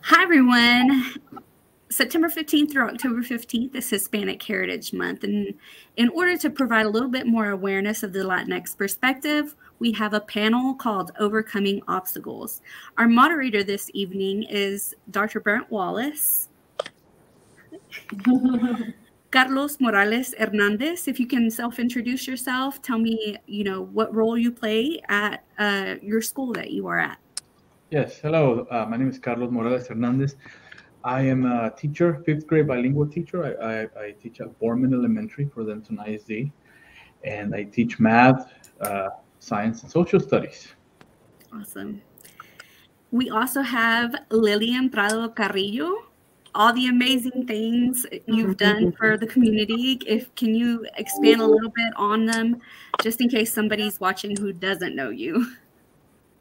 Hi, everyone. September 15th through October 15th is Hispanic Heritage Month. And in order to provide a little bit more awareness of the Latinx perspective, we have a panel called Overcoming Obstacles. Our moderator this evening is Dr. Brent Wallace. Carlos Morales Hernandez, if you can self-introduce yourself, tell me, what role you play at your school that you are at. Yes, hello. My name is Carlos Morales Hernandez. I am a teacher, fifth grade bilingual teacher. I teach at Borman Elementary for Denton ISD, and I teach math, science, and social studies. Awesome. We also have Lillian Prado Carrillo. All the amazing things you've done for the community. Can you expand a little bit on them, just in case somebody's watching who doesn't know you?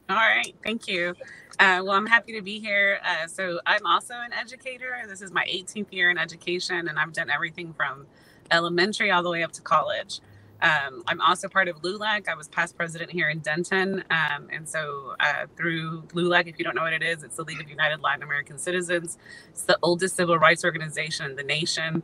All right, thank you. Well, I'm happy to be here. So I'm also an educator. This is my 18th year in education, and I've done everything from elementary all the way up to college. I'm also part of LULAC. I was past president here in Denton. And so through LULAC, if you don't know what it is, it's the League of United Latin American Citizens. It's the oldest civil rights organization in the nation.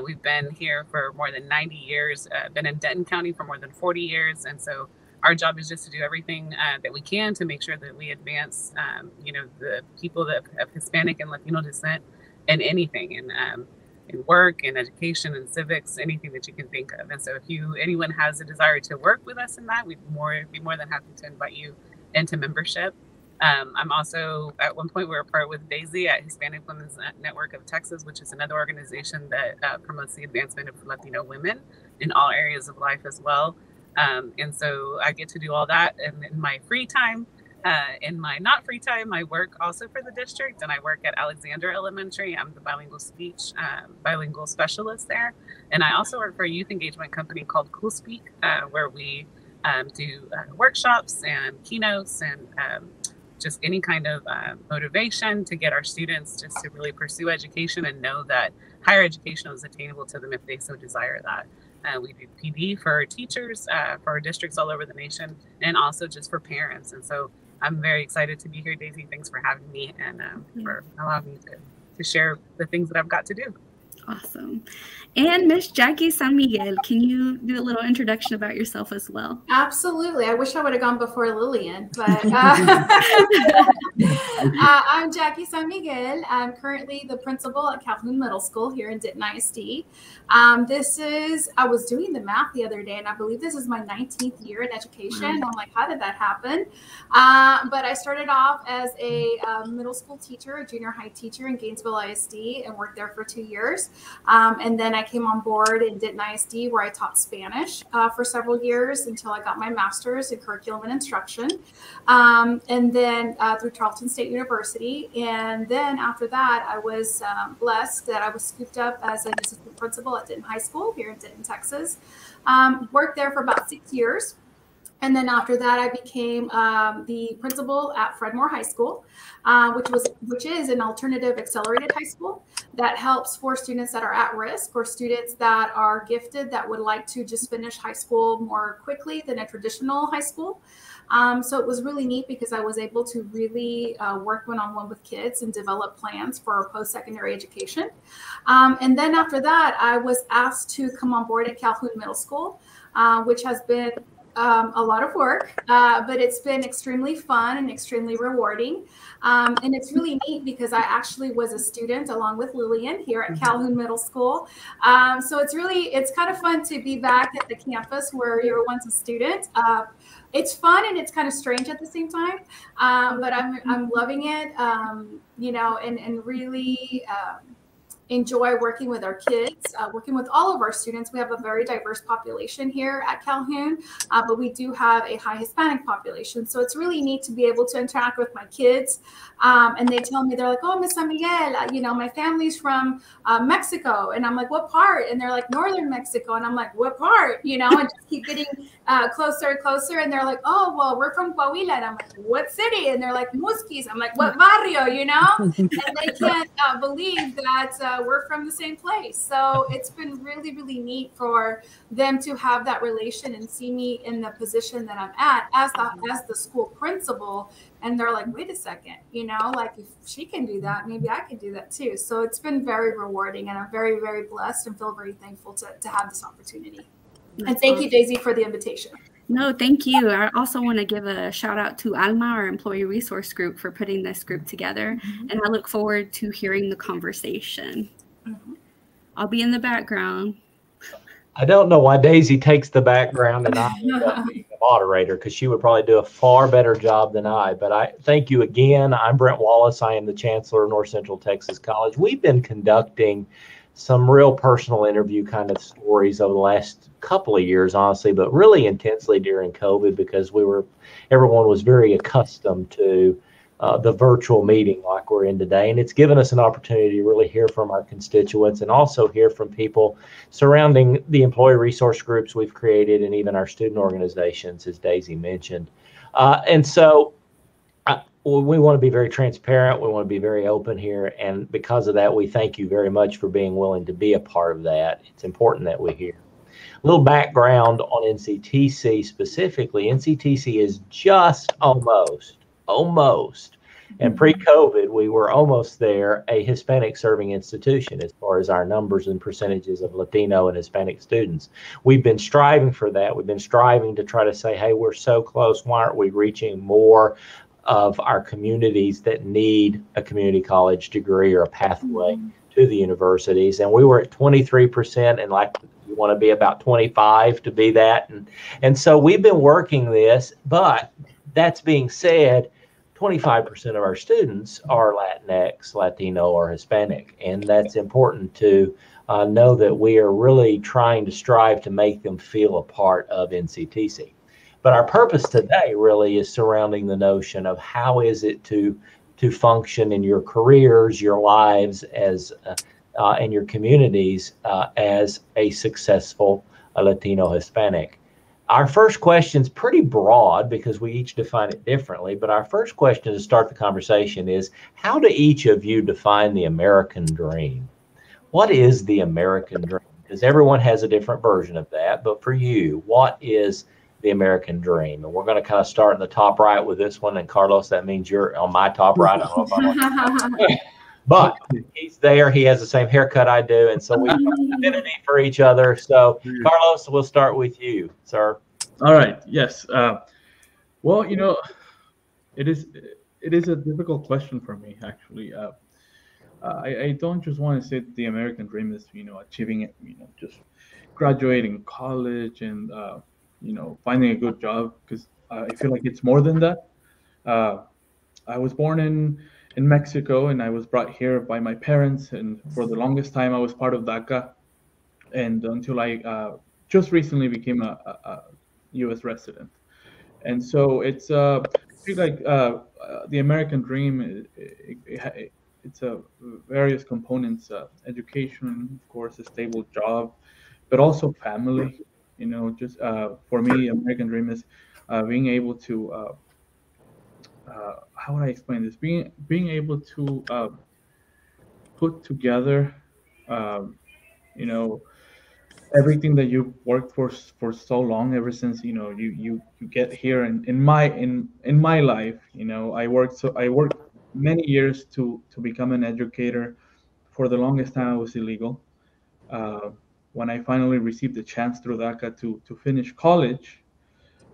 We've been here for more than 90 years, been in Denton County for more than 40 years. And so our job is just to do everything that we can to make sure that we advance, the people that have Hispanic and Latino descent in anything, in work, in education, and civics, anything that you can think of. And so if anyone has a desire to work with us in that, we'd be more than happy to invite you into membership. I'm also, at one point, we were part with Daisy at Hispanic Women's Network of Texas, which is another organization that promotes the advancement of Latino women in all areas of life as well. And so I get to do all that. And in my free time, in my not free time, I work also for the district, and I work at Alexander Elementary. I'm the bilingual specialist there. And I also work for a youth engagement company called Cool Speak, where we do workshops and keynotes and just any kind of motivation to get our students just to really pursue education and know that higher education is attainable to them if they so desire that. We do PD for our teachers, for our districts all over the nation, and also just for parents. And so I'm very excited to be here, Daisy. Thanks for having me and for allowing me to share the things that I've got to do. Awesome. And Miss Jackie San Miguel, can you do a little introduction about yourself as well? Absolutely. I wish I would have gone before Lillian, but I'm Jackie San Miguel. I'm currently the principal at Calhoun Middle School here in Denton ISD. I was doing the math the other day, and I believe this is my 19th year in education. I'm like, how did that happen? But I started off as a middle school teacher, a junior high teacher in Gainesville ISD, and worked there for 2 years. And then I came on board in Denton ISD, where I taught Spanish for several years until I got my master's in curriculum and instruction. And then through Charleston State University. And then after that, I was blessed that I was scooped up as an assistant principal at Denton High School here in Denton, Texas. Worked there for about 6 years. And then after that, I became the principal at Fredmore High School, which is an alternative accelerated high school that helps for students that are at risk or students that are gifted that would like to just finish high school more quickly than a traditional high school. So it was really neat because I was able to really work one-on-one with kids and develop plans for post-secondary education. And then after that, I was asked to come on board at Calhoun Middle School, which has been a lot of work, but it's been extremely fun and extremely rewarding. And it's really neat because I actually was a student along with Lillian here at Calhoun Middle School. So it's kind of fun to be back at the campus where you were once a student. It's fun and it's kind of strange at the same time, but I'm loving it, and really enjoy working with our kids, working with all of our students. We have a very diverse population here at Calhoun, but we do have a high Hispanic population. So it's really neat to be able to interact with my kids. And they tell me, they're like, oh, Miss San Miguel, my family's from Mexico. And I'm like, what part? And they're like, Northern Mexico. And I'm like, what part? And just keep getting closer and closer. And they're like, oh, well, we're from Coahuila. And I'm like, what city? And they're like, Musquis. I'm like, what barrio, And they can't believe that we're from the same place. So it's been really, really neat for them to have that relation and see me in the position that I'm at as the school principal. And they're like, wait a second, like if she can do that, maybe I can do that too. So it's been very rewarding, and I'm very, very blessed and feel very thankful to have this opportunity. And thank you, Daisy, for the invitation. No, thank you. I also want to give a shout out to ALMA, our employee resource group, for putting this group together. And I look forward to hearing the conversation. I'll be in the background. I don't know why Daisy takes the background and I end up being the moderator, because she would probably do a far better job than I. But I thank you again. I'm Brent Wallace. I am the Chancellor of North Central Texas College. We've been conducting some real personal interview kind of stories over the last couple of years, honestly, but really intensely during COVID, because everyone was very accustomed to the virtual meeting like we're in today. And it's given us an opportunity to really hear from our constituents and also hear from people surrounding the employee resource groups we've created and even our student organizations, as Daisy mentioned. And so we want to be very transparent. We want to be very open here. And because of that, we thank you very much for being willing to be a part of that. It's important that we hear. A little background on NCTC specifically. NCTC is just almost, and pre-COVID, we were almost there, a Hispanic serving institution as far as our numbers and percentages of Latino and Hispanic students. We've been striving for that. We've been striving to try to say, hey, we're so close. Why aren't we reaching more of our communities that need a community college degree or a pathway to the universities? And we were at 23%, and like we want to be about 25 to be that. And so we've been working this, but that's being said, 25% of our students are Latinx, Latino, or Hispanic. And that's important to know that we are really trying to strive to make them feel a part of NCTC. But our purpose today really is surrounding the notion of how is it to function in your careers, your lives, as and your communities as a successful Latino Hispanic. Our first question is pretty broad because we each define it differently, but our first question to start the conversation is, how do each of you define the American dream? What is the American dream? Because everyone has a different version of that, but for you, what is the American dream? And we're going to kind of start in the top right with this one, and Carlos, that means you're on my top right. I don't know if I'm but he's there. He has the same haircut I do, and so we have affinity for each other. So, Carlos, we'll start with you, sir. All right. Yes. Well, it is a difficult question for me, actually. I don't just want to say the American dream is, achieving it, just graduating college and, finding a good job, because I feel like it's more than that. I was born in Mexico, and I was brought here by my parents, and for the longest time I was part of DACA, and until I just recently became a U.S. resident. And so it's I feel like the American dream, it's various components: education, of course, a stable job, but also family. Just for me, American dream is being able to how would I explain this? Being able to put together, everything that you've worked for so long, ever since you get here. In my life, I worked many years to become an educator. For the longest time, I was illegal. When I finally received the chance through DACA to finish college,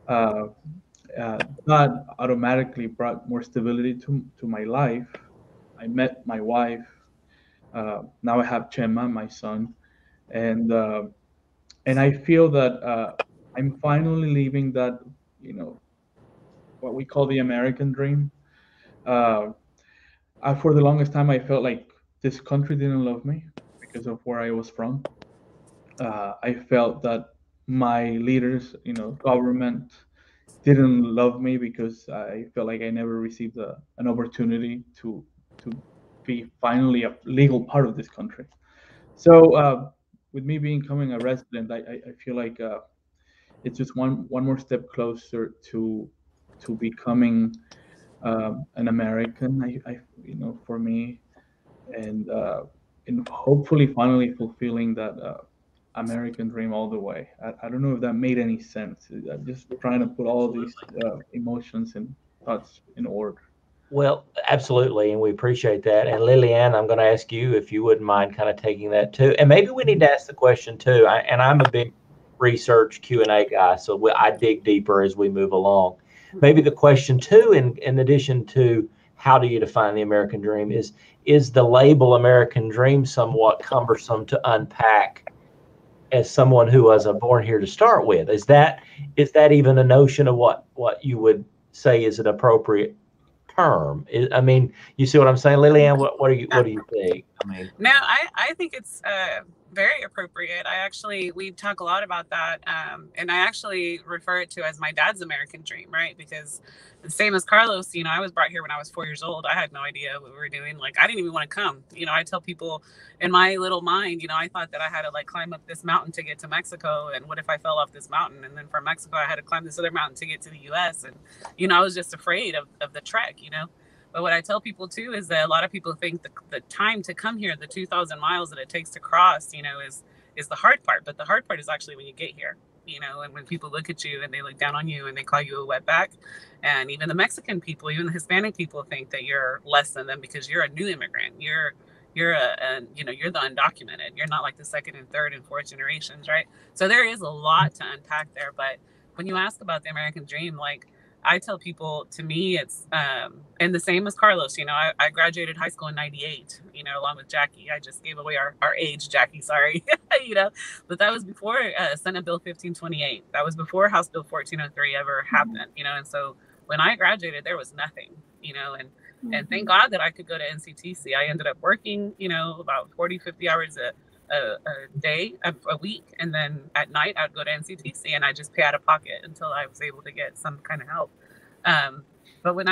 that automatically brought more stability to my life. I met my wife. Now I have Chema, my son, and I feel that I'm finally living that, what we call the American dream. For the longest time, I felt like this country didn't love me because of where I was from. I felt that my leaders, government, didn't love me because I felt like I never received an opportunity to be finally a legal part of this country. So with me becoming a resident, I feel like it's just one more step closer to becoming an American. For me, and and hopefully finally fulfilling that American dream all the way. I don't know if that made any sense. I'm just trying to put all these emotions and thoughts in order. Well, absolutely, and we appreciate that. And Lillian, I'm going to ask you if you wouldn't mind kind of taking that too. And maybe we need to ask the question too. I'm a big research Q&A guy, so I dig deeper as we move along. Maybe the question too, in addition to how do you define the American dream, is the label American dream somewhat cumbersome to unpack as someone who wasn't born here to start with? Is that even a notion of what you would say is an appropriate term? I mean, you see what I'm saying, Lillian? What do you think? I mean, no, I think it's very appropriate. We talk a lot about that, and I actually refer it to as my dad's American dream, right? Because the same as Carlos, I was brought here when I was 4 years old. I had no idea what we were doing. Like, I didn't even want to come. I tell people in my little mind, I thought that I had to like climb up this mountain to get to Mexico, and what if I fell off this mountain? And then from Mexico, I had to climb this other mountain to get to the U.S. And I was just afraid of the trek, But what I tell people too is that a lot of people think the time to come here, the 2,000 miles that it takes to cross, is the hard part. But the hard part is actually when you get here, and when people look at you and they look down on you and they call you a wetback. And even the Mexican people, even the Hispanic people think that you're less than them because you're a new immigrant. You're the undocumented. You're not like the second and third and fourth generations, right? So there is a lot to unpack there. But when you ask about the American dream, like, I tell people, to me, it's, and the same as Carlos, I graduated high school in 98, along with Jackie. I just gave away our age, Jackie, sorry, but that was before Senate Bill 1528. That was before House Bill 1403 ever happened, and so when I graduated, there was nothing, and thank God that I could go to NCTC. I ended up working, about 40, 50 hours a week, and then at night I'd go to NCTC and I just pay out of pocket until I was able to get some kind of help. But when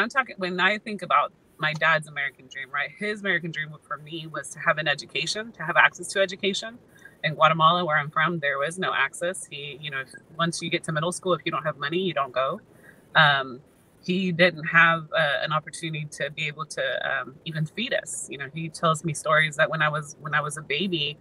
I think about my dad's American dream, right? His American dream for me was to have an education, to have access to education. In Guatemala, where I'm from, there was no access. Once you get to middle school, if you don't have money, you don't go. He didn't have an opportunity to be able to even feed us. He tells me stories that when I was a baby,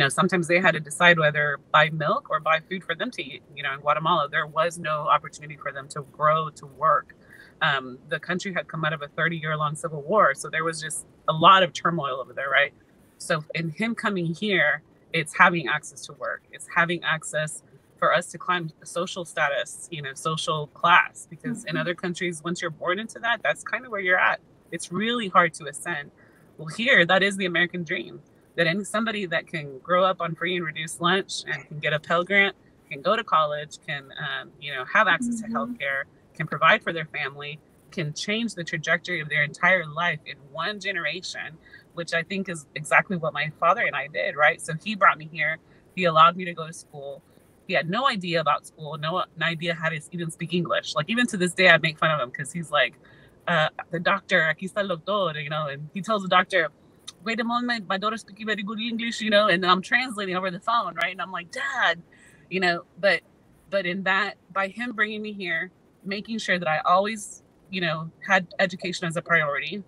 sometimes they had to decide whether buy milk or buy food for them to eat. In Guatemala, there was no opportunity for them to grow, to work. The country had come out of a 30-year-long civil war. So there was just a lot of turmoil over there, right? So in him coming here, it's having access to work. It's having access for us to climb social status, social class, because in other countries, once you're born into that, that's kind of where you're at. It's really hard to ascend. Well, here, that is the American dream. That somebody that can grow up on free and reduced lunch and can get a Pell Grant, can go to college, can have access to healthcare, can provide for their family, can change the trajectory of their entire life in one generation, which I think is exactly what my father and I did, right? So he brought me here. He allowed me to go to school. He had no idea about school, no idea how to even speak English. Like, even to this day, I make fun of him because he's like, the doctor, aquí está el doctor, and he tells the doctor, wait a moment, my daughter's speaking very good English, and I'm translating over the phone, right? And I'm like, Dad, but in that, by him bringing me here, making sure that I always, had education as a priority,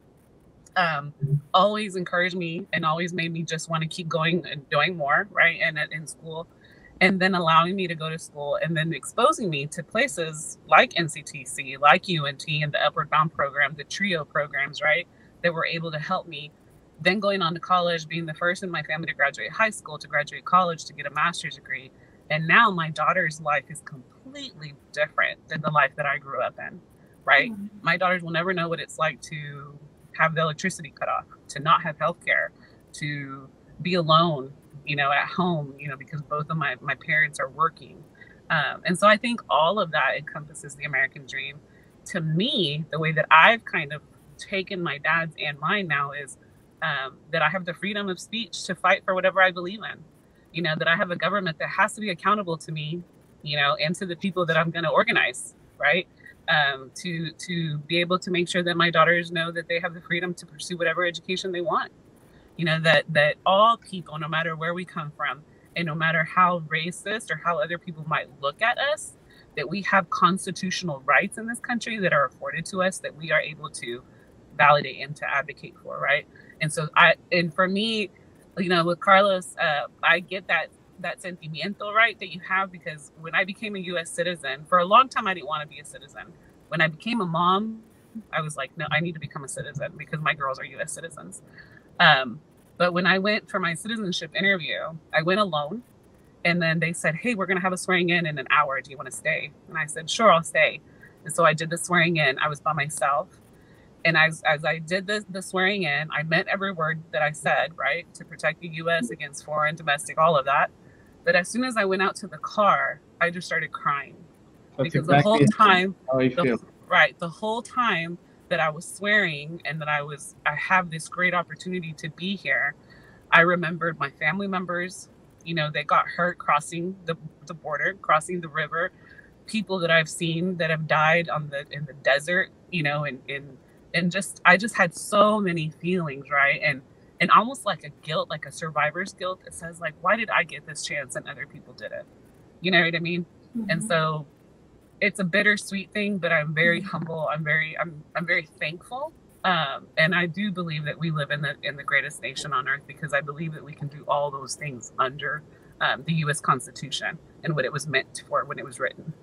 always encouraged me and always made me just want to keep going and doing more, right? And in school, and then allowing me to go to school and then exposing me to places like NCTC, like UNT and the Upward Bound program, the TRIO programs, right? That were able to help me. Then going on to college, being the first in my family to graduate high school, to graduate college, to get a master's degree. And now my daughter's life is completely different than the life that I grew up in, right? Mm-hmm. My daughters will never know what it's like to have the electricity cut off, to not have healthcare, to be alone, at home, because both of my parents are working. And so I think all of that encompasses the American dream. To me, the way that I've kind of taken my dad's and mine now is that I have the freedom of speech to fight for whatever I believe in, that I have a government that has to be accountable to me, and to the people that I'm going to organize, right? To be able to make sure that my daughters know that they have the freedom to pursue whatever education they want, that all people, no matter where we come from, and no matter how racist or how other people might look at us, that we have constitutional rights in this country that are afforded to us, that we are able to validate and to advocate for, right? And so for me, you know, with Carlos, I get that sentimiento, right, that you have, because when I became a U.S. citizen, for a long time I didn't want to be a citizen. When I became a mom, I was like, no, I need to become a citizen because my girls are U.S. citizens. But when I went for my citizenship interview, I went alone. And then they said, hey, we're going to have a swearing in an hour. Do you want to stay? And I said, sure, I'll stay. And so I did the swearing in. I was by myself. And as I did the swearing in, I meant every word that I said, right, to protect the U.S. against foreign, domestic, all of that. But as soon as I went out to the car, I just started crying. That's because exactly the whole time, how I feel. the whole time that I was swearing and that I have this great opportunity to be here, I remembered my family members. You know, they got hurt crossing the border, crossing the river. People that I've seen that have died in the desert. You know, and just I just had so many feelings, right? And almost like a guilt, like a survivor's guilt. It says like, why did I get this chance and other people didn't? You know what I mean? Mm-hmm. And so it's a bittersweet thing, but I'm very humble. I'm very thankful. And I do believe that we live in the greatest nation on earth, because I believe that we can do all those things under the U.S. Constitution and what it was meant for when it was written.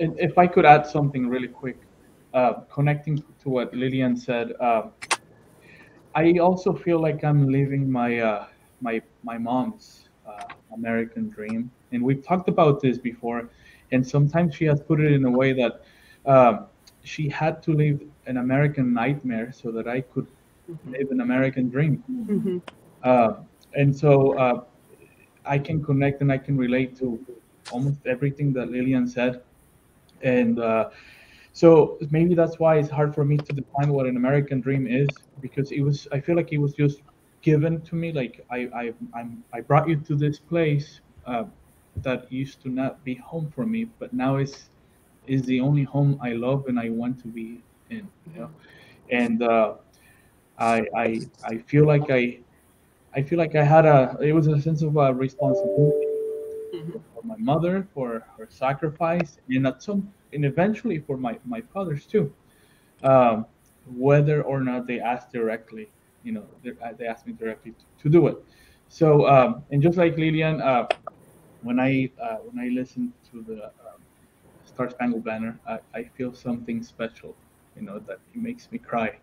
And if I could add something really quick, connecting to what Lillian said, I also feel like I'm living my mom's American dream, and we've talked about this before. And sometimes she has put it in a way that she had to live an American nightmare so that I could live an American dream. Mm-hmm. And so I can connect and I can relate to almost everything that Lillian said. And so maybe that's why it's hard for me to define what an American dream is, because I feel like it was just given to me. Like I brought you to this place that used to not be home for me, but now is the only home I love and I want to be in, you know. And I feel like I had it was a sense of responsibility for my mother, for her sacrifice, and eventually for my fathers too, whether or not they asked directly, you know, they asked me directly to do it. So and just like Lillian, when I listen to the Star Spangled Banner, I feel something special, you know, that it makes me cry,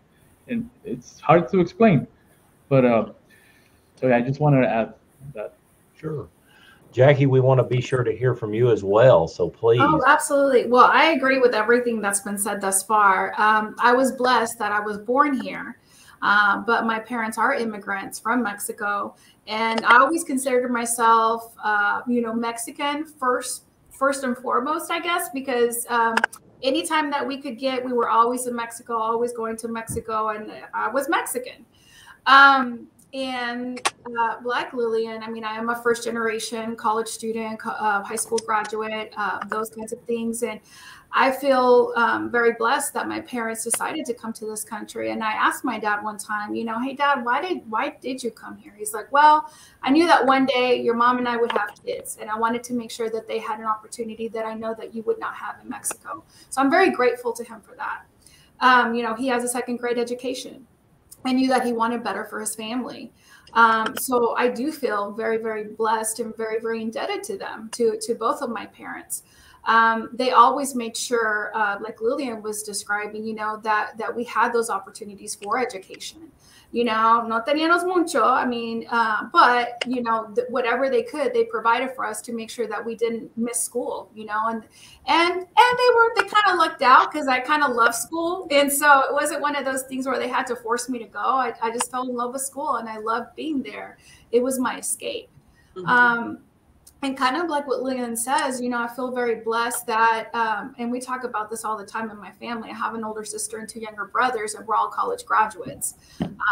and it's hard to explain, but so yeah, I just wanted to add that. Sure. Jackie, we want to be sure to hear from you as well, so please. Oh, absolutely. Well, I agree with everything that's been said thus far. I was blessed that I was born here, but my parents are immigrants from Mexico, and I always considered myself, you know, Mexican first and foremost, I guess, because anytime that we could get, we were always in Mexico, always going to Mexico, and I was Mexican. And like Lillian, I mean, I am a first generation college student, high school graduate, those kinds of things. And I feel very blessed that my parents decided to come to this country. And I asked my dad one time, you know, hey, Dad, why did you come here? He's like, well, I knew that one day your mom and I would have kids. And I wanted to make sure that they had an opportunity that I know that you would not have in Mexico. So I'm very grateful to him for that. You know, he has a second grade education. I knew that he wanted better for his family. So I do feel very, very blessed and very, very indebted to them, to both of my parents. They always made sure, like Lillian was describing, you know, that we had those opportunities for education. You know, no teníamos mucho. I mean, but you know, whatever they could, they provided for us to make sure that we didn't miss school. You know, and they kind of lucked out because I kind of love school, and so it wasn't one of those things where they had to force me to go. I just fell in love with school, and I loved being there. It was my escape. Mm-hmm. And kind of like what Lillian says, you know, I feel very blessed that, and we talk about this all the time in my family. I have an older sister and 2 younger brothers, and we're all college graduates.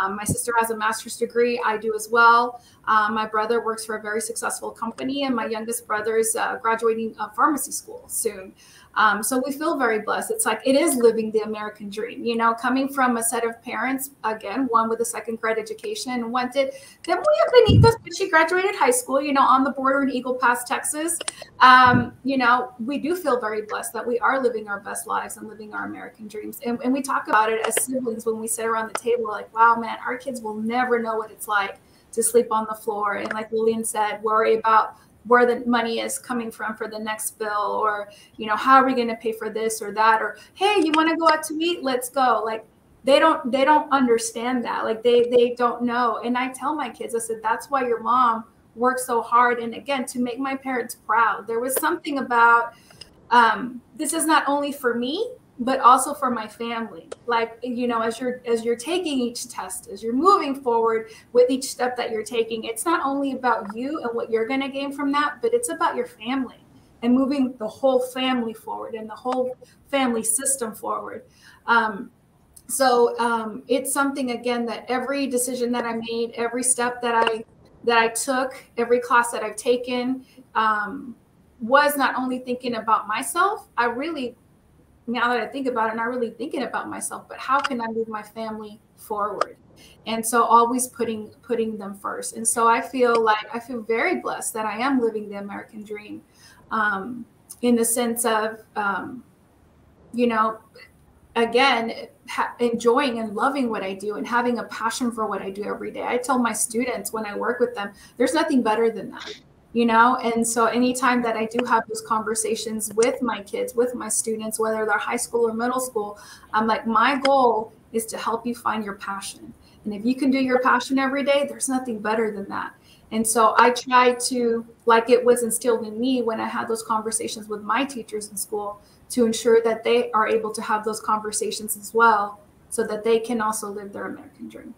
My sister has a master's degree. I do as well. My brother works for a very successful company, and my youngest brother is graduating pharmacy school soon. So we feel very blessed. It's like it is living the American dream, you know, coming from a set of parents, again, one with a second grade education and one did muy apenitas, but she graduated high school, you know, on the border in Eagle Pass, Texas. You know, we do feel very blessed that we are living our best lives and living our American dreams. And we talk about it as siblings when we sit around the table like, wow, man, our kids will never know what it's like to sleep on the floor. And like Lillian said, worry about where the money is coming from for the next bill, or, you know, how are we going to pay for this or that, or, hey, you want to go out to eat? Let's go. Like, they don't understand that. Like, they don't know. And I tell my kids, I said, that's why your mom worked so hard. And again, to make my parents proud. There was something about, this is not only for me, but also for my family. Like, you know, as you're taking each test, as you're moving forward with each step that you're taking, it's not only about you and what you're going to gain from that, but it's about your family and moving the whole family forward and the whole family system forward. So it's something, again, that every decision that I made, every step that I took, every class that I've taken, was not only thinking about myself. I really, now that I think about it, not really thinking about myself, but how can I move my family forward? And so always putting them first. And so I feel very blessed that I am living the American dream, in the sense of, you know, again, enjoying and loving what I do and having a passion for what I do every day. I tell my students when I work with them, there's nothing better than that, you know? And so anytime that I do have those conversations with my kids, with my students, whether they're high school or middle school, I'm like, my goal is to help you find your passion. And if you can do your passion every day, there's nothing better than that. And so I try to, like it was instilled in me when I had those conversations with my teachers in school, to ensure that they are able to have those conversations as well, so that they can also live their American dream.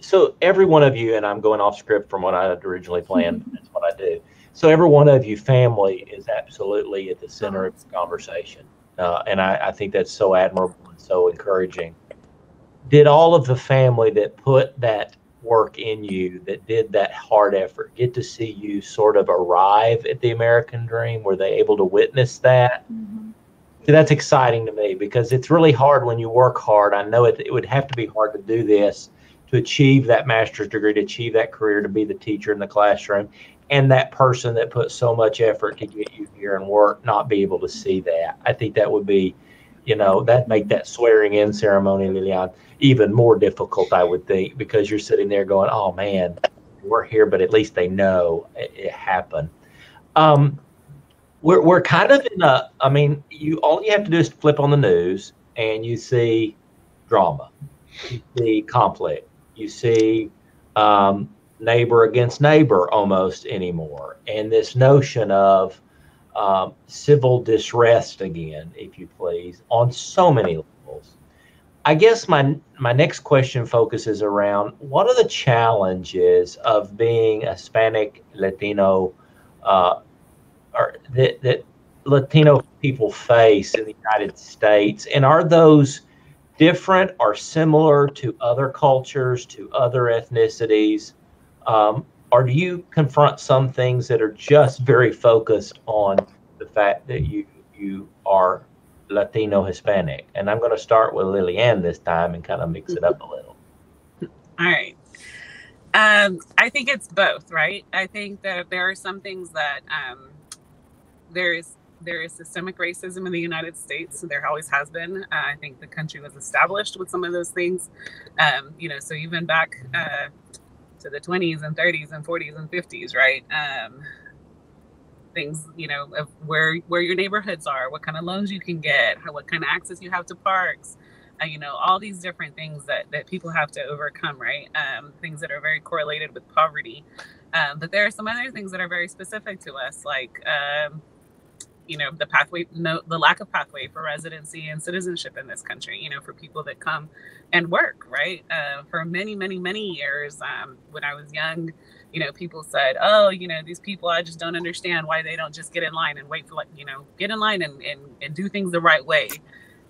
So every one of you, and I'm going off script from what I had originally planned, that's what I do. So every one of you, family is absolutely at the center of the conversation. And I think that's so admirable and so encouraging. Did all of the family that put that work in you, that did that hard effort, get to see you sort of arrive at the American dream? Were they able to witness that? Mm-hmm. See, that's exciting to me, because it's really hard when you work hard. I know it would have to be hard to do this, to achieve that master's degree, to achieve that career, to be the teacher in the classroom, and that person that put so much effort to get you here and work, not be able to see that. I think that would be, you know, that make that swearing in ceremony, Lillian, even more difficult, I would think, because you're sitting there going, oh man, we're here, but at least they know it happened. We're kind of in a, I mean, all you have to do is flip on the news and you see drama, you see conflict, you see neighbor against neighbor almost anymore. And this notion of civil disrest again, if you please, on so many levels. I guess my next question focuses around, what are the challenges of being Hispanic, Latino, or that Latino people face in the United States? And are those different or similar to other cultures, to other ethnicities? Or do you confront some things that are just very focused on the fact that you are Latino Hispanic? And I'm going to start with Lillian this time and kind of mix it up a little. All right. I think it's both, right? I think that there are some things that there is systemic racism in the United States. So there always has been. I think the country was established with some of those things. You know, so even back to the 20s and 30s and 40s and 50s, right? Things, you know, of where your neighborhoods are, what kind of loans you can get, what kind of access you have to parks, you know, all these different things that people have to overcome, right? Things that are very correlated with poverty. But there are some other things that are very specific to us, like, you know, the lack of pathway for residency and citizenship in this country, you know, for people that come and work, right? For many, many, many years, when I was young, you know, people said, oh, you know, these people, I just don't understand why they don't just get in line and wait for, like, you know, get in line and do things the right way.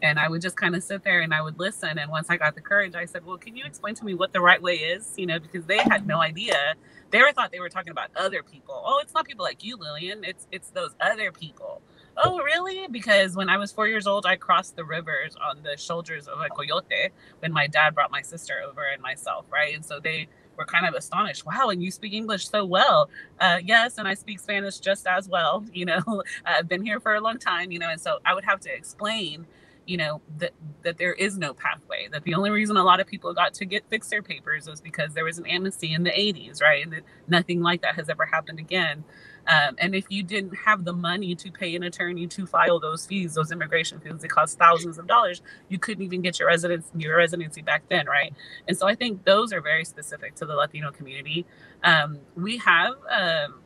And I would just kind of sit there and I would listen. And once I got the courage, I said, well, can you explain to me what the right way is? You know, because they had no idea. They thought they were talking about other people. Oh, it's not people like you, Lillian. It's those other people. Oh, really? Because when I was 4 years old, I crossed the rivers on the shoulders of a coyote when my dad brought my sister over and myself, right? And so they were kind of astonished. Wow, and you speak English so well. Yes, and I speak Spanish just as well. You know, I've been here for a long time, you know, and so I would have to explain, you know, that there is no pathway, that the only reason a lot of people got to fix their papers was because there was an amnesty in the 80s, right? And that nothing like that has ever happened again. And if you didn't have the money to pay an attorney to file those fees, those immigration fees, that cost thousands of dollars, you couldn't even get your residency back then, right? And so I think those are very specific to the Latino community. We have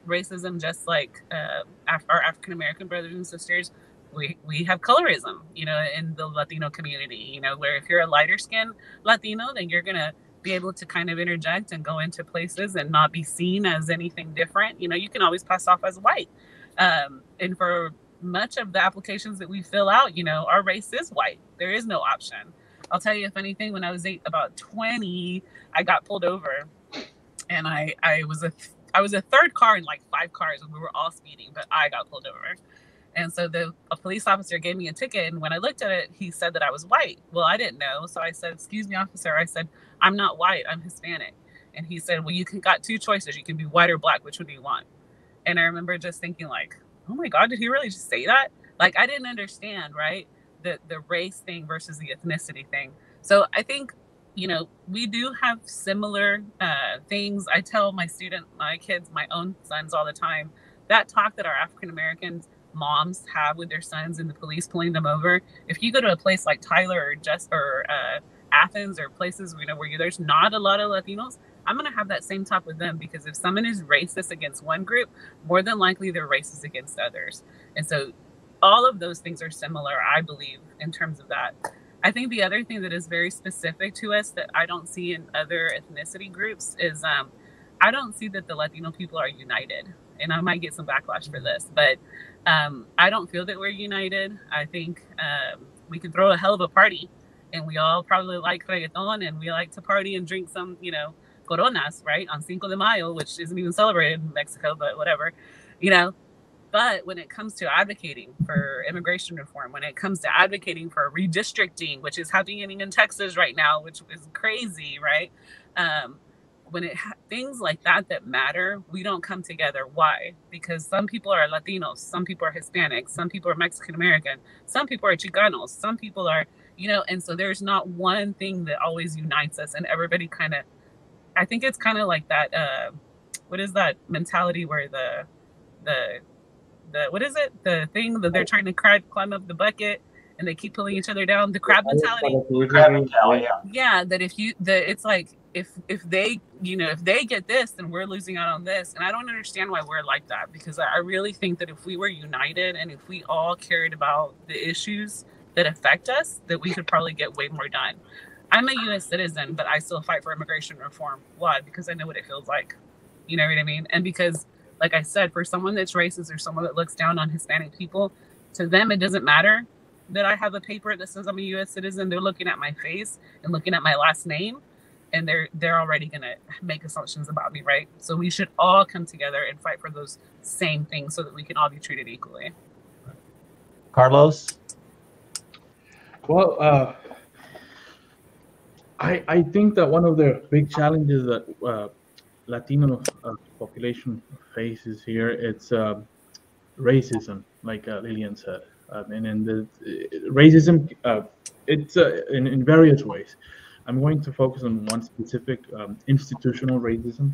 racism just like our African American brothers and sisters. We have colorism, you know, in the Latino community, you know, where if you're a lighter skinned Latino, then you're going to be able to kind of interject and go into places and not be seen as anything different. You know, you can always pass off as white. And for much of the applications that we fill out, you know, our race is white. There is no option. I'll tell you, if anything, when I was about 20, I got pulled over, and I was a third car in like 5 cars, and we were all speeding, but I got pulled over. And so a police officer gave me a ticket, and when I looked at it, he said that I was white. Well, I didn't know, so I said, "Excuse me, officer." I said, "I'm not white, I'm Hispanic." And he said, "Well, got 2 choices. You can be white or black. Which one do you want?" And I remember just thinking like, oh my God, did he really just say that? Like, I didn't understand, right? The race thing versus the ethnicity thing. So I think, you know, we do have similar things. I tell my kids, my own sons all the time, that talk that our African Americans moms have with their sons and the police pulling them over. If you go to a place like Tyler or Athens or places, you know, where there's not a lot of Latinos, I'm going to have that same talk with them, because if someone is racist against one group, more than likely they're racist against others. And so all of those things are similar, I believe, in terms of that. I think the other thing that is very specific to us that I don't see in other ethnicity groups is I don't see that the Latino people are united. And I might get some backlash for this, but I don't feel that we're united. I think we can throw a hell of a party, and we all probably like reggaeton, and we like to party and drink some, you know, coronas, right, on Cinco de Mayo, which isn't even celebrated in Mexico, but whatever, you know. But when it comes to advocating for immigration reform, when it comes to advocating for redistricting, which is happening in Texas right now, which is crazy, right? When things like that matter, we don't come together. Why? Because some people are Latinos, some people are Hispanic, some people are Mexican American, some people are Chicanos, some people are, you know, and so there's not one thing that always unites us, and everybody kind of, I think it's kind of like that, what is that mentality where the what is it? The thing that they're trying to climb up the bucket and they keep pulling each other down. The crab mentality. Yeah, that it's like if they, you know, if they get this, then we're losing out on this. And I don't understand why we're like that, because I really think that if we were united and if we all cared about the issues that affect us, that we could probably get way more done. I'm a U.S. citizen, but I still fight for immigration reform. Why? Because I know what it feels like. You know what I mean? And because, like I said, for someone that's racist or someone that looks down on Hispanic people, to them, it doesn't matter that I have a paper that says I'm a U.S. citizen. They're looking at my face and looking at my last name, and they're already going to make assumptions about me, right? So we should all come together and fight for those same things so that we can all be treated equally. Carlos? Well, I think that one of the big challenges that Latino population faces here, it's racism, like Lillian said. And the racism, it's in various ways. I'm going to focus on one specific, institutional racism.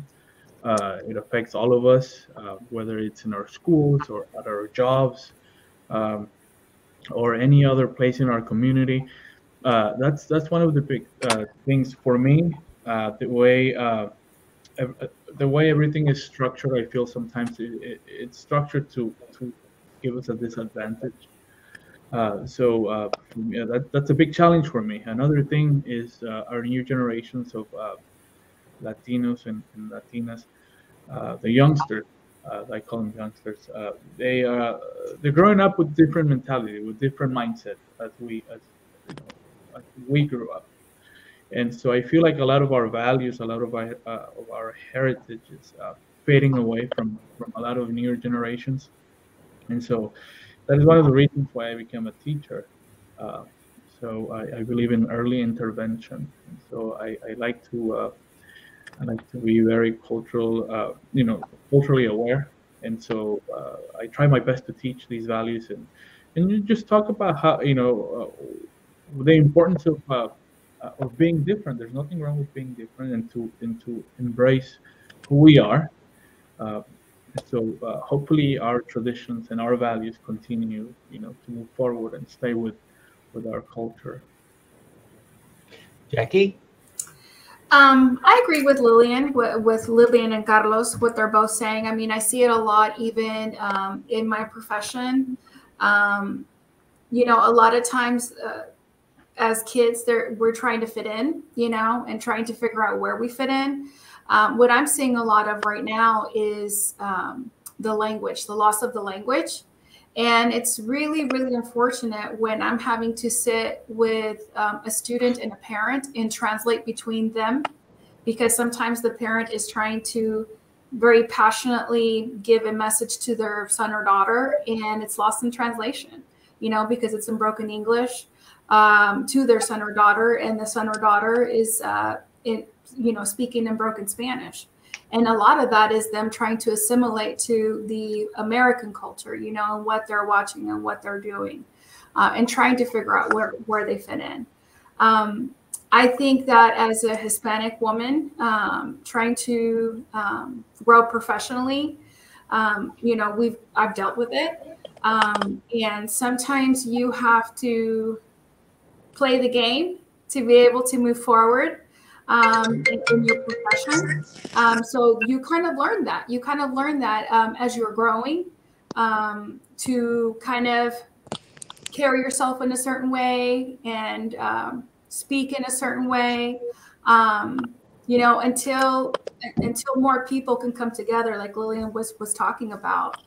It affects all of us, whether it's in our schools or at our jobs, or any other place in our community. That's one of the big things for me. The way everything is structured, I feel sometimes it's structured to give us a disadvantage. So that's a big challenge for me. Another thing is our new generations of Latinos and Latinas, the youngsters. I call them youngsters. They're growing up with different mentality, with different mindset as we grew up. And so I feel like a lot of our values, a lot of our heritage is fading away from a lot of newer generations. And so that is one of the reasons why I became a teacher. So I believe in early intervention. And so I like to be very culturally aware. And so I try my best to teach these values and you just talk about how, the importance of being different. There's nothing wrong with being different, and to embrace who we are. Uh, so hopefully our traditions and our values continue, to move forward and stay with our culture. Jackie? I agree with Lillian, with Lillian and Carlos, what they're both saying. I mean, I see it a lot even in my profession. A lot of times as kids, we're trying to fit in, and trying to figure out where we fit in. What I'm seeing a lot of right now is the language, the loss of the language. And it's really, really unfortunate when I'm having to sit with a student and a parent and translate between them, because sometimes the parent is trying to very passionately give a message to their son or daughter, and it's lost in translation, because it's in broken English to their son or daughter, and the son or daughter is speaking in broken Spanish. And a lot of that is them trying to assimilate to the American culture, and what they're watching and what they're doing, and trying to figure out where they fit in. I think that as a Hispanic woman, trying to grow professionally, I've dealt with it. And sometimes you have to play the game to be able to move forward in your profession. So you kind of learn that. As you're growing, to kind of carry yourself in a certain way and speak in a certain way, until more people can come together, like Lillian was talking about,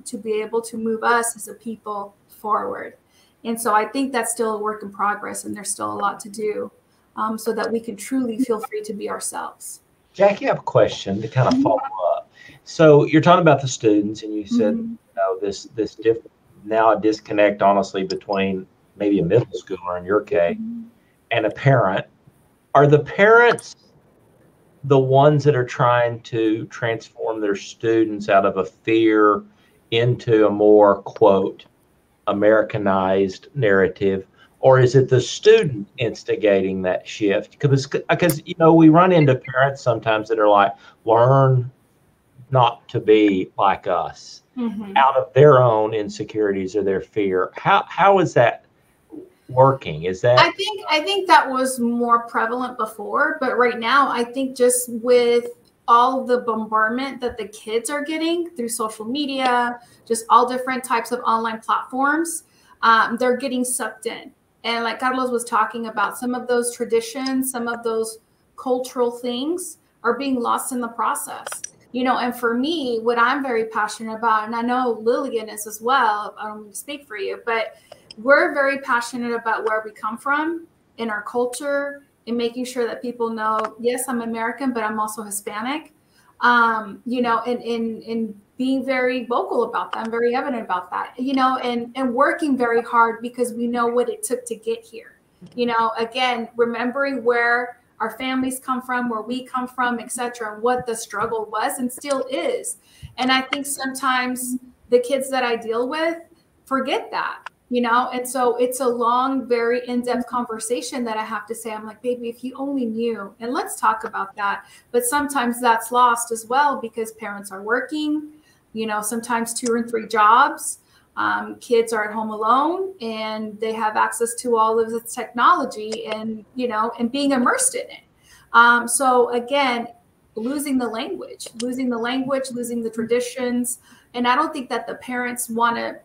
to be able to move us as a people forward. And so I think that's still a work in progress, and there's still a lot to do. So that we can truly feel free to be ourselves. Jackie, I have a question to kind of follow up. So you're talking about the students, and you said, this now a disconnect, honestly, between maybe a middle schooler in your case and a parent. Are the parents the ones that are trying to transform their students out of a fear into a more, quote, Americanized narrative? Or is it the student instigating that shift? Because we run into parents sometimes that are like, learn not to be like us, out of their own insecurities or their fear. How is that working? Is that? I think that was more prevalent before, but right now I think just with all the bombardment that the kids are getting through social media, just all different types of online platforms, they're getting sucked in. And like Carlos was talking about, some of those traditions, some of those cultural things are being lost in the process. And for me, what I'm very passionate about, and I know Lillian is as well, I don't speak for you, but we're very passionate about where we come from in our culture and making sure that people know, yes, I'm American, but I'm also Hispanic, and being very vocal about that. I'm very evident about that, and working very hard because we know what it took to get here. Again, remembering where our families come from, where we come from, etc., and what the struggle was and still is. And I think sometimes the kids that I deal with forget that, and so it's a long, very in-depth conversation that I have to say, I'm like, baby, if you only knew, and let's talk about that. But sometimes that's lost as well because parents are working, sometimes 2 or 3 jobs. Kids are at home alone and they have access to all of this technology and, and being immersed in it. So again, losing the language, losing the traditions. And I don't think that the parents want it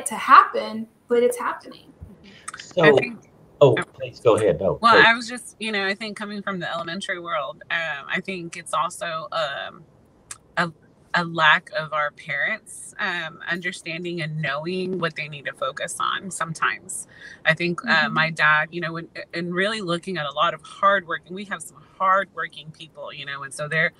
to happen, but it's happening. So, please go ahead. No, well, please. I was just, I think coming from the elementary world, I think it's also a lack of our parents understanding and knowing what they need to focus on sometimes. I think my dad, and really looking at a lot of hardworking, we have some hardworking people, and so they're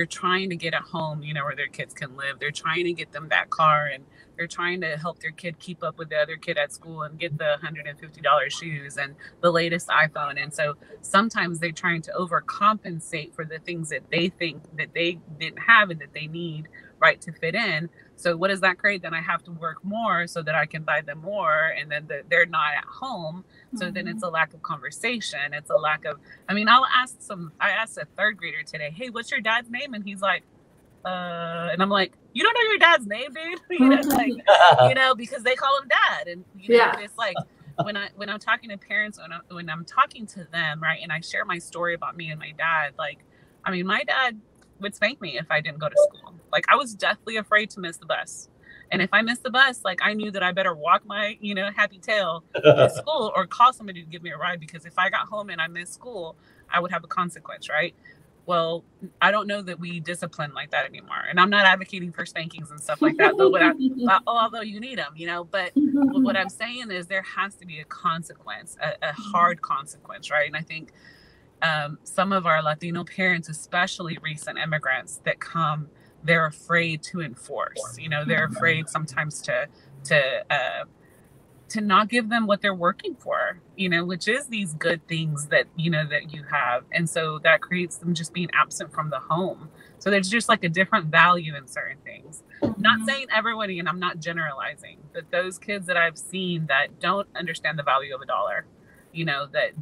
trying to get a home, where their kids can live. They're trying to get them that car, and they're trying to help their kid keep up with the other kid at school and get the $150 shoes and the latest iPhone. And so sometimes they're trying to overcompensate for the things that they think that they didn't have and that they need right, to fit in. So what does that create? Then I have to work more so that I can buy them more, and then they're not at home. So then it's a lack of conversation. It's a lack of, I mean, I asked a third grader today, hey, what's your dad's name? And he's like, and I'm like, you don't know your dad's name, dude? You know, like, you know, because they call him dad. And you know, it's like, when I'm talking to parents, when I'm talking to them, right, and I share my story about me and my dad, like, I mean, my dad would spank me if I didn't go to school. Like, I was deathly afraid to miss the bus. And if I missed the bus, like, I knew that I better walk my, you know, happy tail to school or call somebody to give me a ride, because if I got home and I missed school, I would have a consequence, right? Well, I don't know that we discipline like that anymore. And I'm not advocating for spankings and stuff like that, although you need them, you know, but what I'm saying is there has to be a consequence, a hard consequence, right? And I think some of our Latino parents, especially recent immigrants that come, they're afraid to enforce, you know, they're afraid sometimes to not give them what they're working for, you know, which is these good things that, you know, that you have. And so that creates them just being absent from the home. So there's just like a different value in certain things. Not saying everybody, and I'm not generalizing, but those kids that I've seen that don't understand the value of a dollar, you know, that